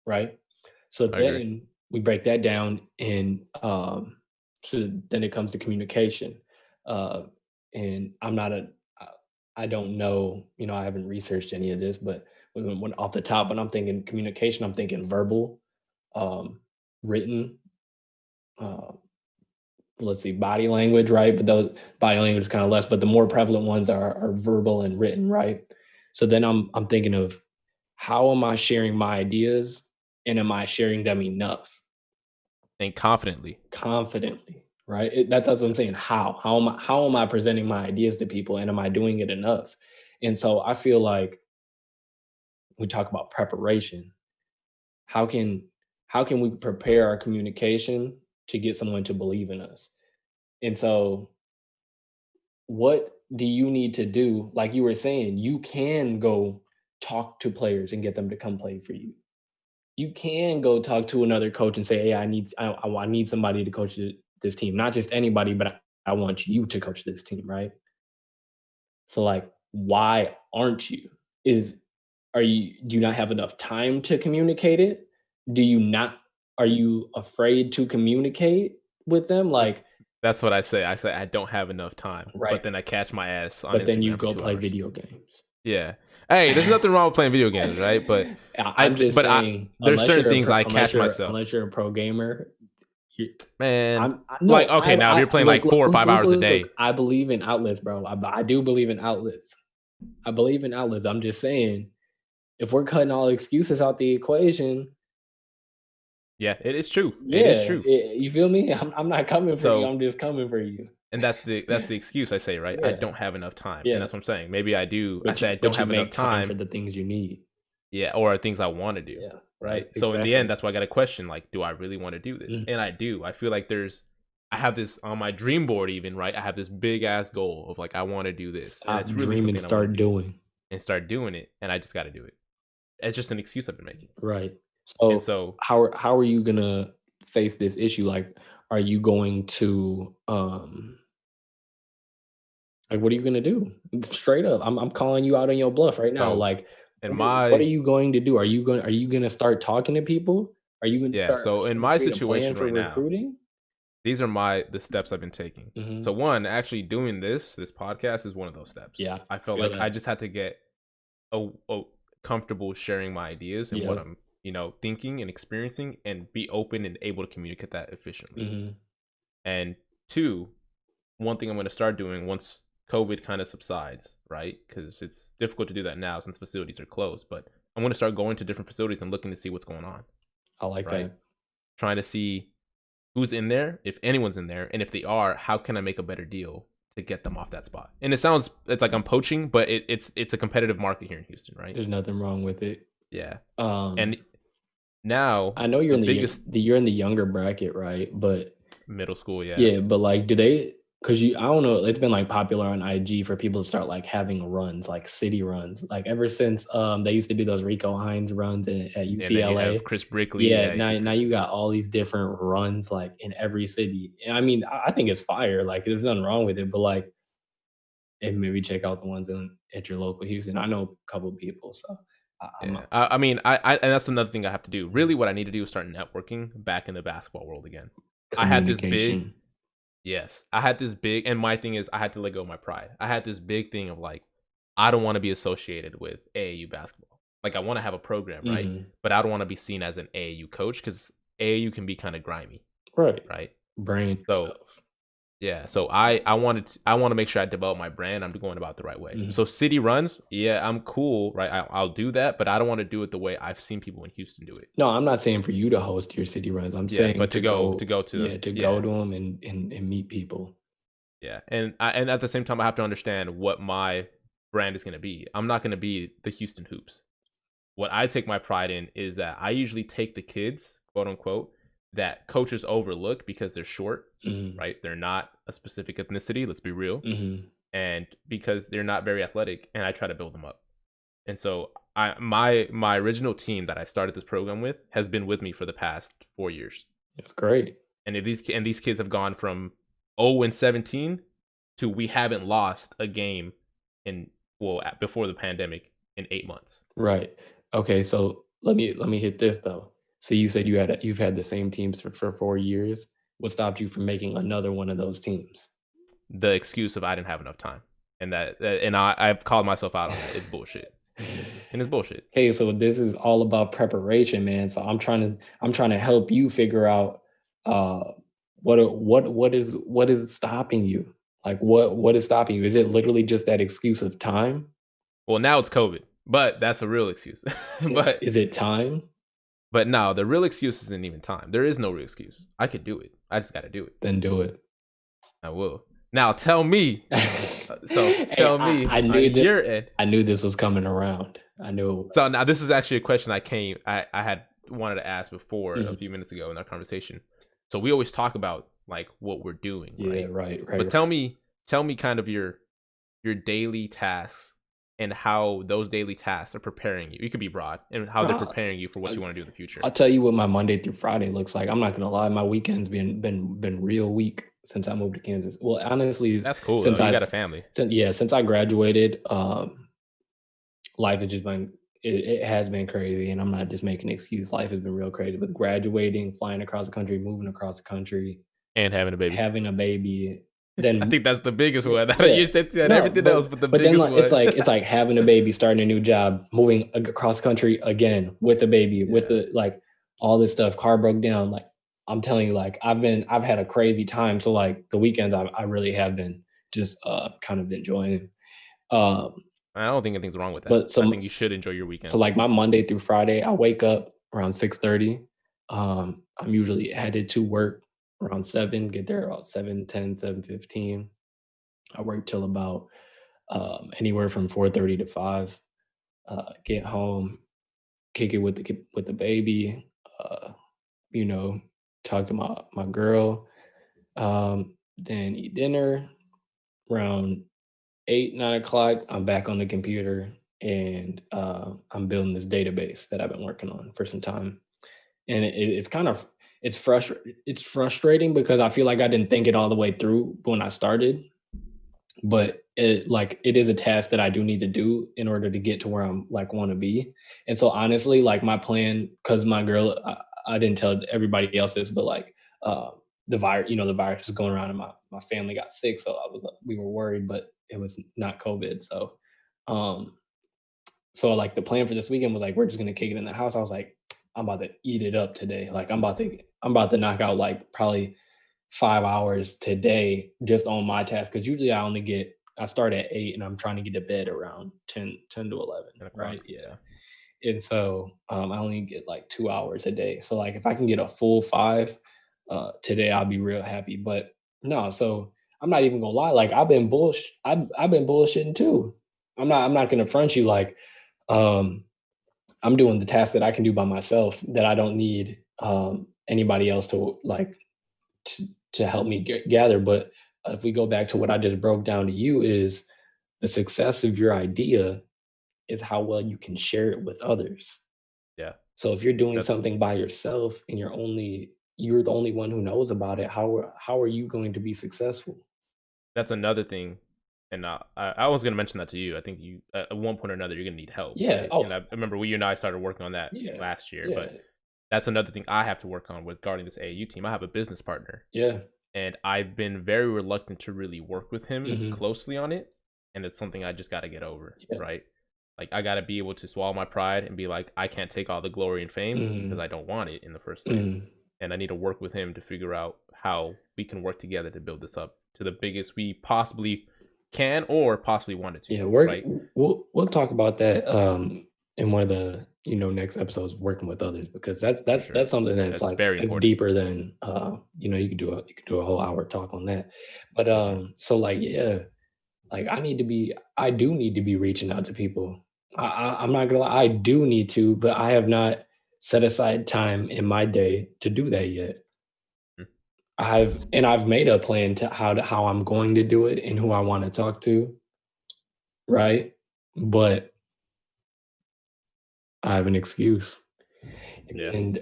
Speaker 2: right? So
Speaker 1: I agree.
Speaker 2: then we break that down, and so then it comes to communication. Uh, and I'm not a, I don't know, I haven't researched any of this, but when off the top, when I'm thinking communication, I'm thinking verbal, um, written, uh, let's see, body language, right? But those body language is kind of less, but the more prevalent ones are verbal and written, right? So then I'm thinking of, how am I sharing my ideas, and am I sharing them enough?
Speaker 1: And
Speaker 2: Confidently, right? That's what I'm saying. How am I presenting my ideas to people, and am I doing it enough? And so I feel like we talk about preparation. How can how can we prepare our communication to get someone to believe in us? And so what do you need to do? Like you were saying, you can go talk to players and get them to come play for you. You can go talk to another coach and say, "Hey, I need somebody to coach this team. Not just anybody, but I want you to coach this team." Right. So, like, why aren't you? Is do you not have enough time to communicate it? Do you not? Are you afraid to communicate with them? Like,
Speaker 1: That's what I say. I say I don't have enough time,
Speaker 2: right.
Speaker 1: but then I catch my ass on
Speaker 2: But then you
Speaker 1: Instagram for
Speaker 2: go
Speaker 1: 2
Speaker 2: play
Speaker 1: hours.
Speaker 2: video games.
Speaker 1: Yeah. Hey, there's nothing wrong with playing video games, right? But
Speaker 2: I'm just saying,
Speaker 1: there's certain things I catch myself.
Speaker 2: unless you're a pro gamer, you,
Speaker 1: Man,
Speaker 2: no,
Speaker 1: like okay, now if you're playing like 4 or 5 hours a day.
Speaker 2: look, I believe in outlets, bro. I do believe in outlets. I believe in outlets. I'm just saying, if we're cutting all excuses out the equation,
Speaker 1: Yeah, it is true. It is
Speaker 2: yeah,
Speaker 1: true.
Speaker 2: you feel me? I'm not coming for you.
Speaker 1: So,
Speaker 2: I'm just coming for you.
Speaker 1: and that's the excuse I say, right? I
Speaker 2: Yeah,
Speaker 1: don't have enough time. And
Speaker 2: yeah.
Speaker 1: that's what I'm saying. Maybe I do. I
Speaker 2: But
Speaker 1: say I don't
Speaker 2: you
Speaker 1: have enough
Speaker 2: make time
Speaker 1: time.
Speaker 2: for the things you need.
Speaker 1: Yeah, or things I want to do.
Speaker 2: Yeah,
Speaker 1: Right.
Speaker 2: right.
Speaker 1: So in the end,
Speaker 2: Exactly.
Speaker 1: that's why I got a question like, do I really want to do this?
Speaker 2: Mm.
Speaker 1: And I do. I feel like I have this on my dream board, even, right? I have this big ass goal of like, I want to do this. And
Speaker 2: Stop
Speaker 1: it's really
Speaker 2: dreaming,
Speaker 1: something I want
Speaker 2: start
Speaker 1: to do
Speaker 2: doing.
Speaker 1: and start doing it. And I just got to do it. It's just an excuse I've been making.
Speaker 2: Right.
Speaker 1: And
Speaker 2: So
Speaker 1: so,
Speaker 2: how are you gonna face this issue? Like, are you going to like, what are you gonna do? Straight up, I'm calling you out on your bluff right now.
Speaker 1: so
Speaker 2: Like,
Speaker 1: in
Speaker 2: what are
Speaker 1: my,
Speaker 2: you going to do? Are you gonna start talking to people? Are you gonna
Speaker 1: yeah,
Speaker 2: start? Are
Speaker 1: so
Speaker 2: you
Speaker 1: in
Speaker 2: gonna
Speaker 1: my
Speaker 2: create a plan
Speaker 1: situation
Speaker 2: for
Speaker 1: right now,
Speaker 2: recruiting?
Speaker 1: these are the steps I've been taking.
Speaker 2: Hmm.
Speaker 1: So one, actually doing this podcast is one of those steps.
Speaker 2: Yeah,
Speaker 1: I
Speaker 2: I
Speaker 1: felt
Speaker 2: feel
Speaker 1: like I
Speaker 2: that.
Speaker 1: just had to get a comfortable sharing my ideas and what
Speaker 2: Yep.
Speaker 1: I'm, thinking and experiencing, and be open and able to communicate that efficiently.
Speaker 2: Hmm.
Speaker 1: And two, one thing I'm going to start doing once COVID kind of subsides, right? Because it's difficult to do that now since facilities are closed, but I'm going to start going to different facilities and looking to see what's going on,
Speaker 2: I like
Speaker 1: right?
Speaker 2: that.
Speaker 1: Trying to see who's in there, if anyone's in there, and if they are, how can I make a better deal to get them off that spot? And it's like I'm poaching, but it's a competitive market here in Houston, right?
Speaker 2: There's nothing wrong with it.
Speaker 1: Yeah.
Speaker 2: Um,
Speaker 1: And now
Speaker 2: I know
Speaker 1: the biggest
Speaker 2: you're in the younger bracket, right? But
Speaker 1: middle school, yeah.
Speaker 2: yeah, but like, do they? Because I don't know. It's been like popular on IG for people to start like having runs, like city runs, like ever since they used to do those Rico Hines runs at
Speaker 1: And then you have
Speaker 2: UCLA.
Speaker 1: Chris Brickley,
Speaker 2: Yeah,
Speaker 1: yeah.
Speaker 2: now you got all these different runs like in every city. And I mean, I think it's fire. Like, there's nothing wrong with it, but like, and maybe check out the ones at your local Houston. I know a couple of people, so I'm
Speaker 1: Yeah, I mean, and that's another thing I have to do. Really, what I need to do is start networking back in the basketball world again. I had this big,
Speaker 2: communication.
Speaker 1: yes, I had this big, and my thing is, I had to let go of my pride. I had this big thing of like, I don't want to be associated with AAU basketball. Like, I want to have a program, right?
Speaker 2: Mhm.
Speaker 1: But I don't want to be seen as an AAU coach because AAU can be kind of grimy,
Speaker 2: Right.
Speaker 1: right?
Speaker 2: Brand
Speaker 1: So
Speaker 2: yourself.
Speaker 1: yeah, so I want to make sure I develop my brand. I'm going about it the right way.
Speaker 2: Mhm.
Speaker 1: So city runs, yeah, I'm cool, right? I'll do that, but I don't want to do it the way I've seen people in Houston do it.
Speaker 2: No, I'm not saying for you to host your city runs. I'm
Speaker 1: Yeah,
Speaker 2: saying
Speaker 1: but to go to
Speaker 2: yeah,
Speaker 1: them,
Speaker 2: to go
Speaker 1: yeah,
Speaker 2: to them and meet people.
Speaker 1: yeah, and at the same time, I have to understand what my brand is going to be. I'm not going to be the Houston Hoops. What I take my pride in is that I usually take the kids, quote unquote, that coaches overlook because they're short,
Speaker 2: Mhm.
Speaker 1: right? They're not a specific ethnicity. Let's be real.
Speaker 2: Mhm.
Speaker 1: And because they're not very athletic, and I try to build them up. And so my original team that I started this program with has been with me for the past 4 years.
Speaker 2: That's great.
Speaker 1: And these kids have gone from 0-17 to we haven't lost a game before the pandemic in 8 months.
Speaker 2: Right. Okay, so let me hit this though. So you said you've had the same teams for 4 years. What stopped you from making another one of those teams?
Speaker 1: The excuse of I didn't have enough time, and I've called myself out on that. It's bullshit, and it's bullshit.
Speaker 2: Okay, so this is all about preparation, man. So I'm trying to help you figure out uh What is stopping you? Like what is stopping you? Is it literally just that excuse of time?
Speaker 1: Well, now it's COVID, but that's a real excuse. but
Speaker 2: Is it time?
Speaker 1: but no, the real excuse isn't even time. There is no real excuse. I could do it. I just got to do it.
Speaker 2: Then do it.
Speaker 1: I will. Now tell me. So
Speaker 2: Hey,
Speaker 1: tell me
Speaker 2: I
Speaker 1: on
Speaker 2: knew that.
Speaker 1: your end.
Speaker 2: I knew this was coming around. I knew.
Speaker 1: So now this is actually a question I had wanted to ask before a
Speaker 2: Mhm.
Speaker 1: few minutes ago in our conversation. So we always talk about like what we're doing,
Speaker 2: Yeah,
Speaker 1: right?
Speaker 2: right,
Speaker 1: But
Speaker 2: right.
Speaker 1: tell me kind of your daily tasks and how those daily tasks are preparing you. You could be broad and how they're
Speaker 2: Uh,
Speaker 1: preparing you for what
Speaker 2: I-
Speaker 1: you want to do in the future.
Speaker 2: I'll tell you what my Monday through Friday looks like. I'm not gonna lie, my weekends been real weak since I moved to Kansas. Well, honestly,
Speaker 1: That's cool though.
Speaker 2: since
Speaker 1: You
Speaker 2: I
Speaker 1: got a
Speaker 2: s-
Speaker 1: family.
Speaker 2: since I graduated, life has just been it has been crazy, and I'm not just making an excuse. Life has been real crazy with graduating, flying across the country, moving across the country,
Speaker 1: And having a baby.
Speaker 2: having a baby,
Speaker 1: I
Speaker 2: then
Speaker 1: think that's the biggest
Speaker 2: yeah,
Speaker 1: one.
Speaker 2: yeah.
Speaker 1: You said
Speaker 2: No,
Speaker 1: everything else, but the
Speaker 2: but then
Speaker 1: biggest
Speaker 2: like it's
Speaker 1: one.
Speaker 2: like it's like having a baby, starting a new job, moving across country again with a baby, with
Speaker 1: Yeah.
Speaker 2: the like all this stuff. Car broke down. Like I'm telling you, like I've had a crazy time. So like the weekends, I really have been just kind of enjoying. Um,
Speaker 1: I don't think anything's wrong with that.
Speaker 2: but
Speaker 1: I
Speaker 2: some
Speaker 1: think you should enjoy your
Speaker 2: so
Speaker 1: weekends.
Speaker 2: like my Monday through Friday, I wake up around 6:30. I'm usually headed to work around 7, get there about 7:10, 7:15. I work till about anywhere from 4:30 to 5. Get home, kick it with the baby, uh, you know, talk to my girl, then eat dinner around 8, 9 o'clock. I'm back on the computer and I'm building this database that I've been working on for some time. And it's kind of it's frustrating because I feel like I didn't think it all the way through when I started, but it is a task that I do need to do in order to get to where I'm like want to be. And so honestly, like my plan, because my girl, I didn't tell everybody else this, but like uh, the virus is going around, and my family got sick, so we were worried, but it was not COVID. Um, so like the plan for this weekend was like we're just gonna kick it in the house. I was like, I'm about to eat it up today. Like I'm about to knock out like probably 5 hours today just on my task. Cause usually I start at 8 and I'm trying to get to bed around 10 to 11.
Speaker 1: 10 o'clock.
Speaker 2: Right. Yeah.
Speaker 1: Yeah.
Speaker 2: And so I only get like 2 hours a day. So like if I can get a full five today, I'll be real happy. But no, so I'm not even gonna lie. Like I've been bullshitting too. I'm not gonna front you like um I'm doing the tasks that I can do by myself that I don't need anybody else to like to, to help me gather. But if we go back to what I just broke down to you, is the success of your idea is how well you can share it with others.
Speaker 1: Yeah.
Speaker 2: So if you're doing
Speaker 1: That's
Speaker 2: something by yourself and you're the only one who knows about it, how are you going to be successful?
Speaker 1: that's another thing. And I was gonna mention that to you. I think you at one point or another you're gonna need help,
Speaker 2: Yeah.
Speaker 1: right? And
Speaker 2: Oh,
Speaker 1: I remember you and I started working on that
Speaker 2: yeah.
Speaker 1: last year.
Speaker 2: Yeah.
Speaker 1: But that's another thing I have to work on with guarding this AAU team. I have a business partner,
Speaker 2: Yeah.
Speaker 1: and I've been very reluctant to really work with him
Speaker 2: Hmm.
Speaker 1: closely on it. And it's something I just got to get over,
Speaker 2: Yeah.
Speaker 1: right? Like I got to be able to swallow my pride and be like, I can't take all the glory and fame because
Speaker 2: Hmm.
Speaker 1: I don't want it in the first place.
Speaker 2: Hmm.
Speaker 1: And I need to work with him to figure out how we can work together to build this up to the biggest we possibly can or possibly wanted to,
Speaker 2: Yeah,
Speaker 1: right?
Speaker 2: we'll talk about that in one of the next episodes of working with others, because that's
Speaker 1: For
Speaker 2: that's
Speaker 1: sure.
Speaker 2: that's something that's
Speaker 1: That's
Speaker 2: like
Speaker 1: very
Speaker 2: it's
Speaker 1: important.
Speaker 2: deeper than you could do a whole hour talk on that. But
Speaker 1: Hmm.
Speaker 2: so like yeah, like I do need to be reaching out to people. I'm not gonna lie, I do need to, but I have not set aside time in my day to do that yet. I've made a plan to how I'm going to do it and who I want to talk to, right? But I have an excuse.
Speaker 1: Yeah.
Speaker 2: And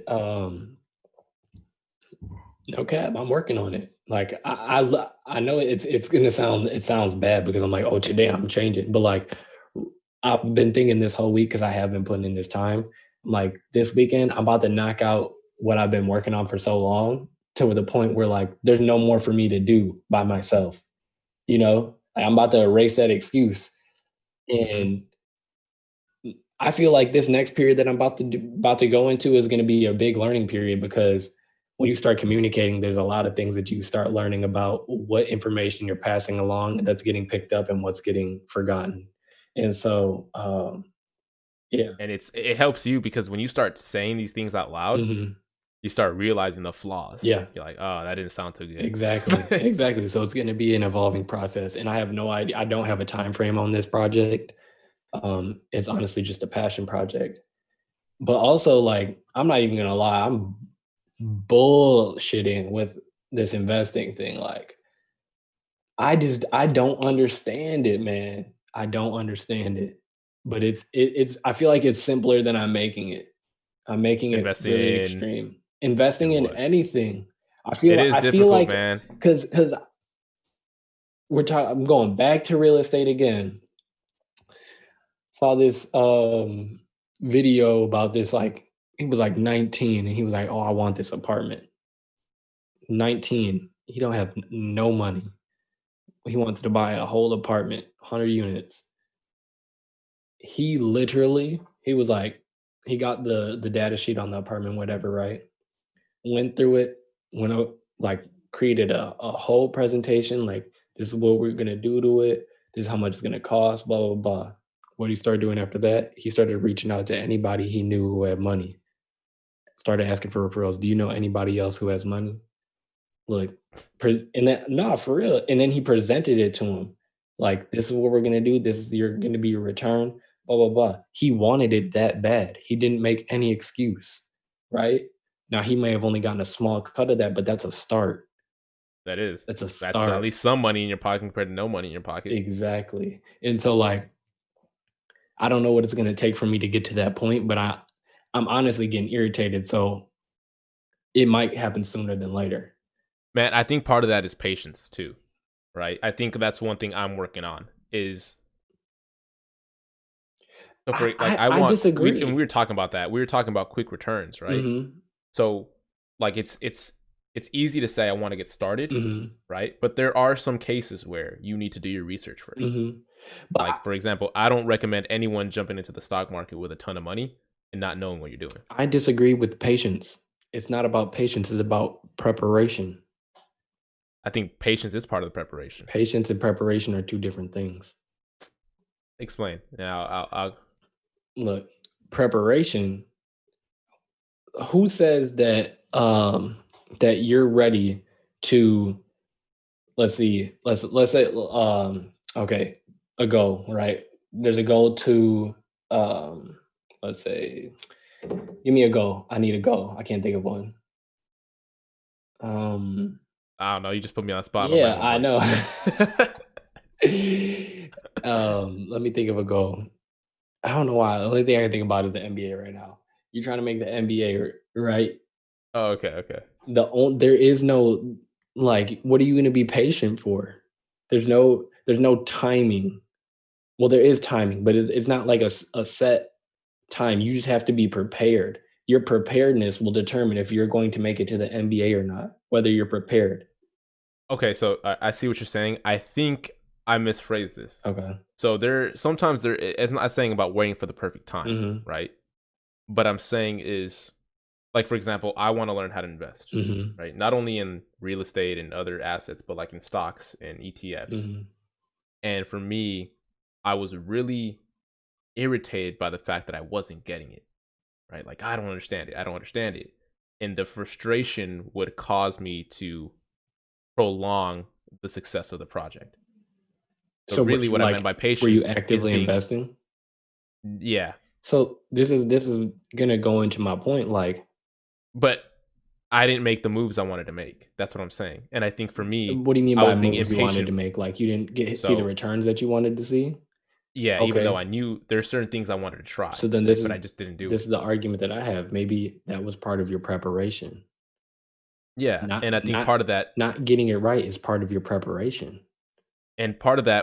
Speaker 2: no cap, I'm working on it. Like I know it's gonna sounds bad because I'm like, oh, today I'm changing, but like I've been thinking this whole week because I have been putting in this time. I'm like, this weekend I'm about to knock out what I've been working on for so long to the point where like there's no more for me to do by myself. Like, I'm about to erase that excuse.
Speaker 1: Hmm.
Speaker 2: And I feel like this next period that I'm about to go into is going to be a big learning period because when you start communicating, there's a lot of things that you start learning about what information you're passing along that's getting picked up and what's getting forgotten. And so, yeah.
Speaker 1: And it helps you because when you start saying these things out loud,
Speaker 2: Hmm.
Speaker 1: you start realizing the flaws.
Speaker 2: Yeah.
Speaker 1: You're like, oh, that didn't sound too
Speaker 2: Exactly.
Speaker 1: good.
Speaker 2: Exactly. So it's going to be an evolving process, and I have no idea. I don't have a time frame on this project. It's honestly just a passion project. But also, like, I'm not even gonna lie, I'm bullshitting with this investing thing. Like, I don't understand it, man. I don't understand it. But it's I feel like it's simpler than I'm making it. I'm making it
Speaker 1: Investing
Speaker 2: really extreme.
Speaker 1: in
Speaker 2: Investing in
Speaker 1: what?
Speaker 2: anything.
Speaker 1: It is
Speaker 2: I feel
Speaker 1: difficult,
Speaker 2: like
Speaker 1: man.
Speaker 2: because we're talking, I'm going back to real estate again. Saw this video about this, like, he was like 19 and he was like, "Oh, I want this apartment." 19. He don't have no money. He wants to buy a whole apartment, 100 units. He literally, he was like, he got the data sheet on the apartment, whatever, right? Went through it, went out, like, created a whole presentation, like, this is what we're gonna do to it, this is how much it's gonna cost, blah, blah, blah. What he started doing after that, he started reaching out to anybody he knew who had money. Started asking for referrals. Do you know anybody else who has money? Look, and then, no, for real. And then he presented it to him, like, this is what we're gonna do. This is gonna be your return. Blah blah blah. He wanted it that bad. He didn't make any excuse, right? Now he may have only gotten a small cut of that, but that's a start.
Speaker 1: That is.
Speaker 2: That's a
Speaker 1: That's at
Speaker 2: start.
Speaker 1: least some money in your pocket compared to no money in your pocket.
Speaker 2: Exactly. And so, like, I don't know what it's gonna take for me to get to that point, but I'm honestly getting irritated. So it might happen sooner than later.
Speaker 1: Man, I think part of that is patience too, right? I think that's one thing I'm working on is so for like I
Speaker 2: I
Speaker 1: want we and we
Speaker 2: disagree.
Speaker 1: were talking about that. We were talking about quick returns, right?
Speaker 2: Hmm.
Speaker 1: So like it's easy to say I want to get started,
Speaker 2: Hmm.
Speaker 1: right? But there are some cases where you need to do your research first.
Speaker 2: Hmm. But
Speaker 1: Like for example, I don't recommend anyone jumping into the stock market with a ton of money and not knowing what you're doing.
Speaker 2: I disagree with patience. It's not about patience, it's about preparation.
Speaker 1: I think patience is part of the preparation.
Speaker 2: Patience and preparation are two different things.
Speaker 1: Explain. Now, I'll
Speaker 2: Look, preparation, who says that that you're ready to, let's see, let's say, okay, a goal, right? There's a goal to, um let's say, give me a goal. I need a goal. I can't think of one. Um
Speaker 1: I don't know. You just put me on the spot. My
Speaker 2: yeah,
Speaker 1: mind went
Speaker 2: I
Speaker 1: blank.
Speaker 2: know. Let me think of a goal. I don't know why. The only thing I can think about is the NBA right now. You're trying to make the NBA, right?
Speaker 1: Oh, okay, okay.
Speaker 2: There is no, like, what are you going to be patient for? There's no timing. Well, there is timing, but it's not like a set time. You just have to be prepared. Your preparedness will determine if you're going to make it to the NBA or not, whether you're prepared.
Speaker 1: Okay, so I see what you're saying. I think I misphrased this.
Speaker 2: Okay.
Speaker 1: So sometimes it's not saying about waiting for the perfect time,
Speaker 2: Hmm.
Speaker 1: right? But I'm saying is like for example, I want to learn how to invest,
Speaker 2: Hmm.
Speaker 1: right? Not only in real estate and other assets, but like in stocks and ETFs.
Speaker 2: Hmm.
Speaker 1: And for me, I was really irritated by the fact that I wasn't getting it, right? Like I don't understand it. I don't understand it. And the frustration would cause me to prolong the success of the project. So
Speaker 2: So
Speaker 1: really what I meant by
Speaker 2: were you
Speaker 1: patience is
Speaker 2: actively
Speaker 1: being
Speaker 2: investing?
Speaker 1: yeah.
Speaker 2: So this is gonna go into my point. Like,
Speaker 1: But I didn't make the moves I wanted to make. That's what I'm saying. And I think for me,
Speaker 2: what do you mean
Speaker 1: I
Speaker 2: by
Speaker 1: was being
Speaker 2: moves you wanted to
Speaker 1: impatient.
Speaker 2: make? Like, you didn't see the
Speaker 1: So
Speaker 2: returns that you wanted to see?
Speaker 1: yeah, even though
Speaker 2: Okay.
Speaker 1: I knew there are certain things I wanted to try,
Speaker 2: So then
Speaker 1: right? But I just didn't do
Speaker 2: this
Speaker 1: it.
Speaker 2: is the argument that I have. Maybe that was part of your preparation.
Speaker 1: Yeah.
Speaker 2: Not
Speaker 1: And I think
Speaker 2: not
Speaker 1: part of that
Speaker 2: not getting it right is part of your preparation.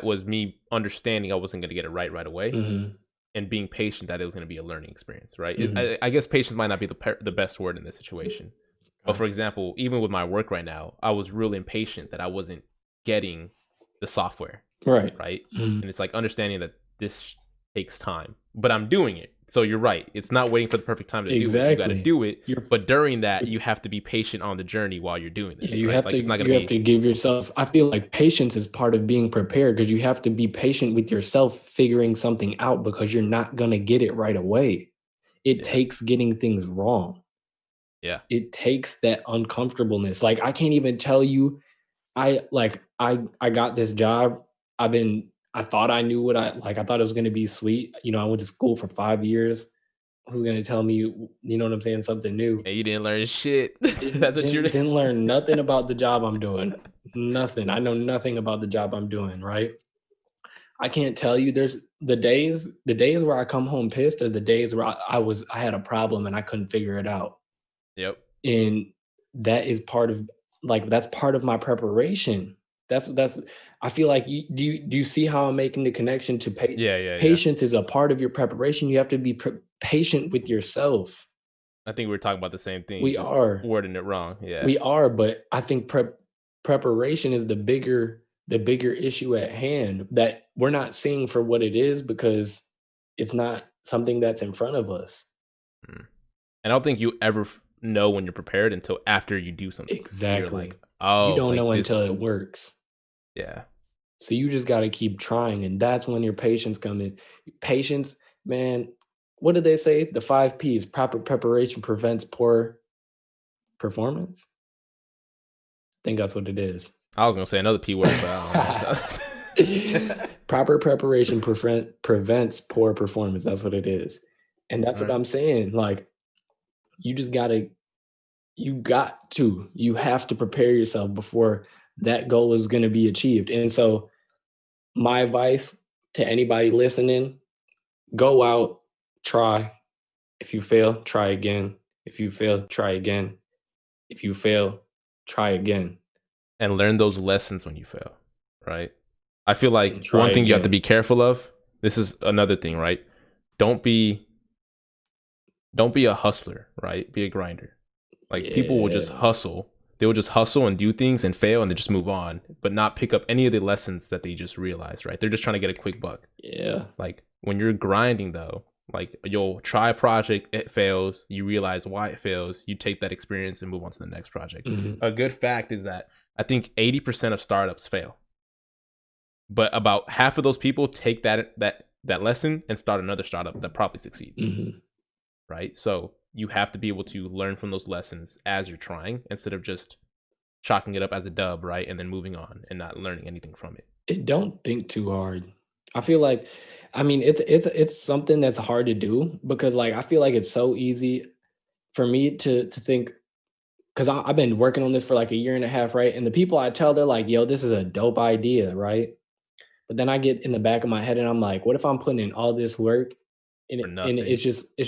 Speaker 1: was me understanding I wasn't going to get it right away
Speaker 2: Mhm.
Speaker 1: and being patient that it was going to be a learning experience, right?
Speaker 2: Mhm.
Speaker 1: I guess patience might not be the best word in this situation. But
Speaker 2: Okay.
Speaker 1: for example, even with my work right now, I was really impatient that I wasn't getting the software,
Speaker 2: Right.
Speaker 1: right?
Speaker 2: Mhm.
Speaker 1: And it's like understanding that this takes time, but I'm doing it. So you're right. It's not waiting for the perfect time to do it. You got to
Speaker 2: Exactly.
Speaker 1: do it.
Speaker 2: You're
Speaker 1: But during that, you have to be patient on the journey while you're doing
Speaker 2: Yeah,
Speaker 1: this, right? Like it's not going to
Speaker 2: you have
Speaker 1: be,
Speaker 2: to give yourself, I feel like patience is part of being prepared because you have to be patient with yourself figuring something out because you're not going to get it right away. It
Speaker 1: yeah,
Speaker 2: takes getting things wrong.
Speaker 1: yeah,
Speaker 2: It takes that uncomfortableness. Like I can't even tell you I got this job. I thought I knew what I thought it was going to be sweet. You know, I went to school for 5 years. Who's going to tell me, you know what I'm saying, something new?
Speaker 1: yeah. You didn't learn shit.
Speaker 2: Didn't
Speaker 1: That's what
Speaker 2: didn't
Speaker 1: you're.
Speaker 2: didn't learn nothing about the job I'm doing. Nothing. I know nothing about the job I'm doing, right? I can't tell you there's the days where I come home pissed are the days where I had a problem and I couldn't figure it out.
Speaker 1: Yep.
Speaker 2: And that is part of that's part of my preparation. That's I feel like do you see how I'm making the connection to
Speaker 1: Yeah, yeah, yeah.
Speaker 2: patience is a part of your preparation. You have to be patient with yourself.
Speaker 1: I think we were talking about the same thing,
Speaker 2: We
Speaker 1: just
Speaker 2: are.
Speaker 1: wording it wrong. Yeah.
Speaker 2: We are, but I think preparation is the bigger issue at hand that we're not seeing for what it is because it's not something that's in front of us.
Speaker 1: Mm. And I don't think you ever know when you're prepared until after you do something. You're like,
Speaker 2: Exactly. You
Speaker 1: oh,
Speaker 2: don't
Speaker 1: like
Speaker 2: know
Speaker 1: this.
Speaker 2: until it works.
Speaker 1: Yeah.
Speaker 2: So you just got to keep trying, and that's when your patience come in. Patience, man. What did they say? The 5 P's: proper preparation prevents poor performance. I think that's what it is.
Speaker 1: I was gonna say another P word, but I don't know.
Speaker 2: Proper preparation prevents poor performance. That's what it is. And that's
Speaker 1: All
Speaker 2: what
Speaker 1: right.
Speaker 2: I'm saying. Like, you just gotta, you have to prepare yourself before that goal is going to be achieved. And so, my advice to anybody listening: go out, try. If you fail, try again. If you fail, try again. If you fail, try again
Speaker 1: And learn those lessons when you fail, right? I feel like
Speaker 2: and try
Speaker 1: one thing you have to
Speaker 2: again.
Speaker 1: be careful of. This is another thing, right? Don't be don't be a hustler, right? Be a grinder. Like people will just
Speaker 2: Yeah.
Speaker 1: hustle. They will just hustle and do things and fail and they just move on, but not pick up any of the lessons that they just realized, right? They're just trying to get a quick buck.
Speaker 2: Yeah.
Speaker 1: Like when you're grinding though, like you'll try a project, it fails, you realize why it fails, you take that experience and move on to the next project.
Speaker 2: Mhm.
Speaker 1: A good fact is that I think 80% of startups fail. But about half of those people take that lesson and start another startup that probably succeeds,
Speaker 2: Mhm.
Speaker 1: right? So you have to be able to learn from those lessons as you're trying instead of just chalking it up as a dub, right? And then moving on and not learning anything from it.
Speaker 2: Don't think too hard. I feel like I mean, it's something that's hard to do because, like, I feel like it's so easy for me to think because I've been working on this for like a year and a half, right? And the people I tell, they're like, "Yo, this is a dope idea," right? But then I get in the back of my head and I'm like, "What if I'm putting in all this work and
Speaker 1: For
Speaker 2: and
Speaker 1: nothing.
Speaker 2: it's just a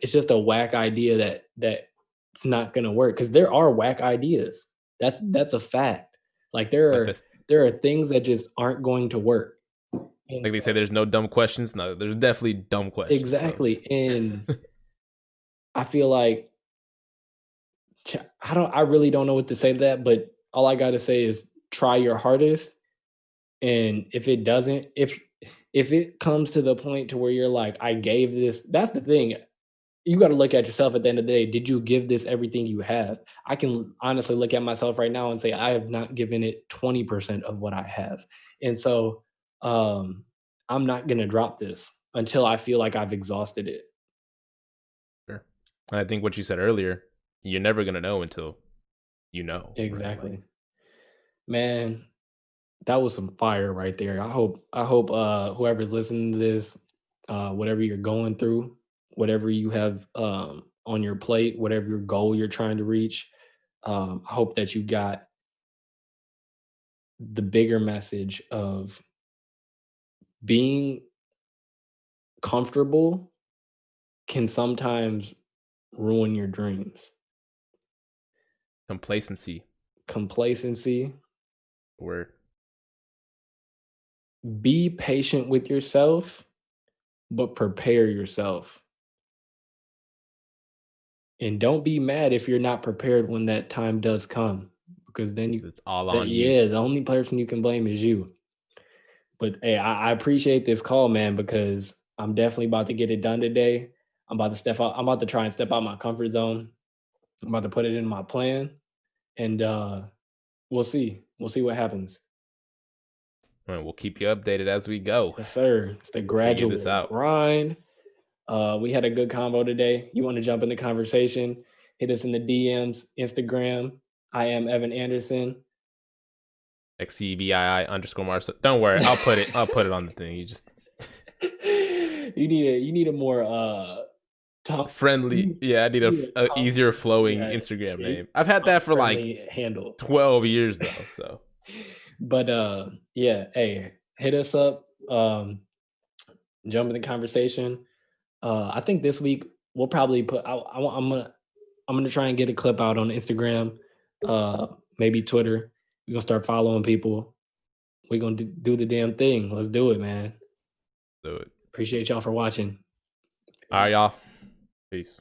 Speaker 2: it's just a whack idea that it's not gonna work?" Because there are whack ideas. That's a fact. Like
Speaker 1: Like this,
Speaker 2: there are things that just aren't going to work. And
Speaker 1: like they say
Speaker 2: so
Speaker 1: there's no dumb questions. No, there's definitely dumb questions. So
Speaker 2: exactly,
Speaker 1: just
Speaker 2: and I feel like I really don't know what to say to that, but all I gotta say is try your hardest, and if it doesn't if it comes to the point to where you're like, "I gave this," that's the thing, you gotta look at yourself at the end of the day, did you give this everything you have? I can honestly look at myself right now and say, I have not given it 20% of what I have, and so, um, I'm not gonna drop this until I feel like I've exhausted it.
Speaker 1: sure. And I think what you said earlier, you're never gonna know until you know, right? Like
Speaker 2: Exactly. Man, that was some fire right there. I hope whoever's listening to this, whatever you're going through, whatever you have on your plate, whatever your goal you're trying to reach, I hope that you got the bigger message of being comfortable can sometimes ruin your dreams.
Speaker 1: complacency,
Speaker 2: Complacency,
Speaker 1: where
Speaker 2: be patient with yourself, but prepare yourself. And don't be mad if you're not prepared when that time does come, because then you
Speaker 1: it's all
Speaker 2: that
Speaker 1: on you.
Speaker 2: yeah, the only person you can blame is you. But hey, I appreciate this call, man, because I'm definitely about to get it done today. I'm about to step out. I'm about to try and step out my comfort zone. I'm about to put it in my plan, and we'll see. We'll see what happens.
Speaker 1: And we'll keep you updated as we go.
Speaker 2: Yes, sir. It's the
Speaker 1: We'll figure this
Speaker 2: gradual
Speaker 1: out.
Speaker 2: grind. We had a good combo today. You want to jump in the conversation? Hit us in the DMs, Instagram. I am Evan Anderson.
Speaker 1: XCBII _Marcel. Don't worry, I'll put it on the thing. You just
Speaker 2: You need a more
Speaker 1: friendly. Yeah, I need a easier flowing Instagram name. I've had that for like
Speaker 2: handle
Speaker 1: 12 years though. So,
Speaker 2: but yeah, hey, hit us up. Jump in the conversation. I think this week we'll probably put. I'm gonna try and get a clip out on Instagram, maybe Twitter. We're gonna start following people. We're gonna do the damn thing. Let's do it, man.
Speaker 1: do it.
Speaker 2: Appreciate y'all for watching.
Speaker 1: All right, y'all. Peace.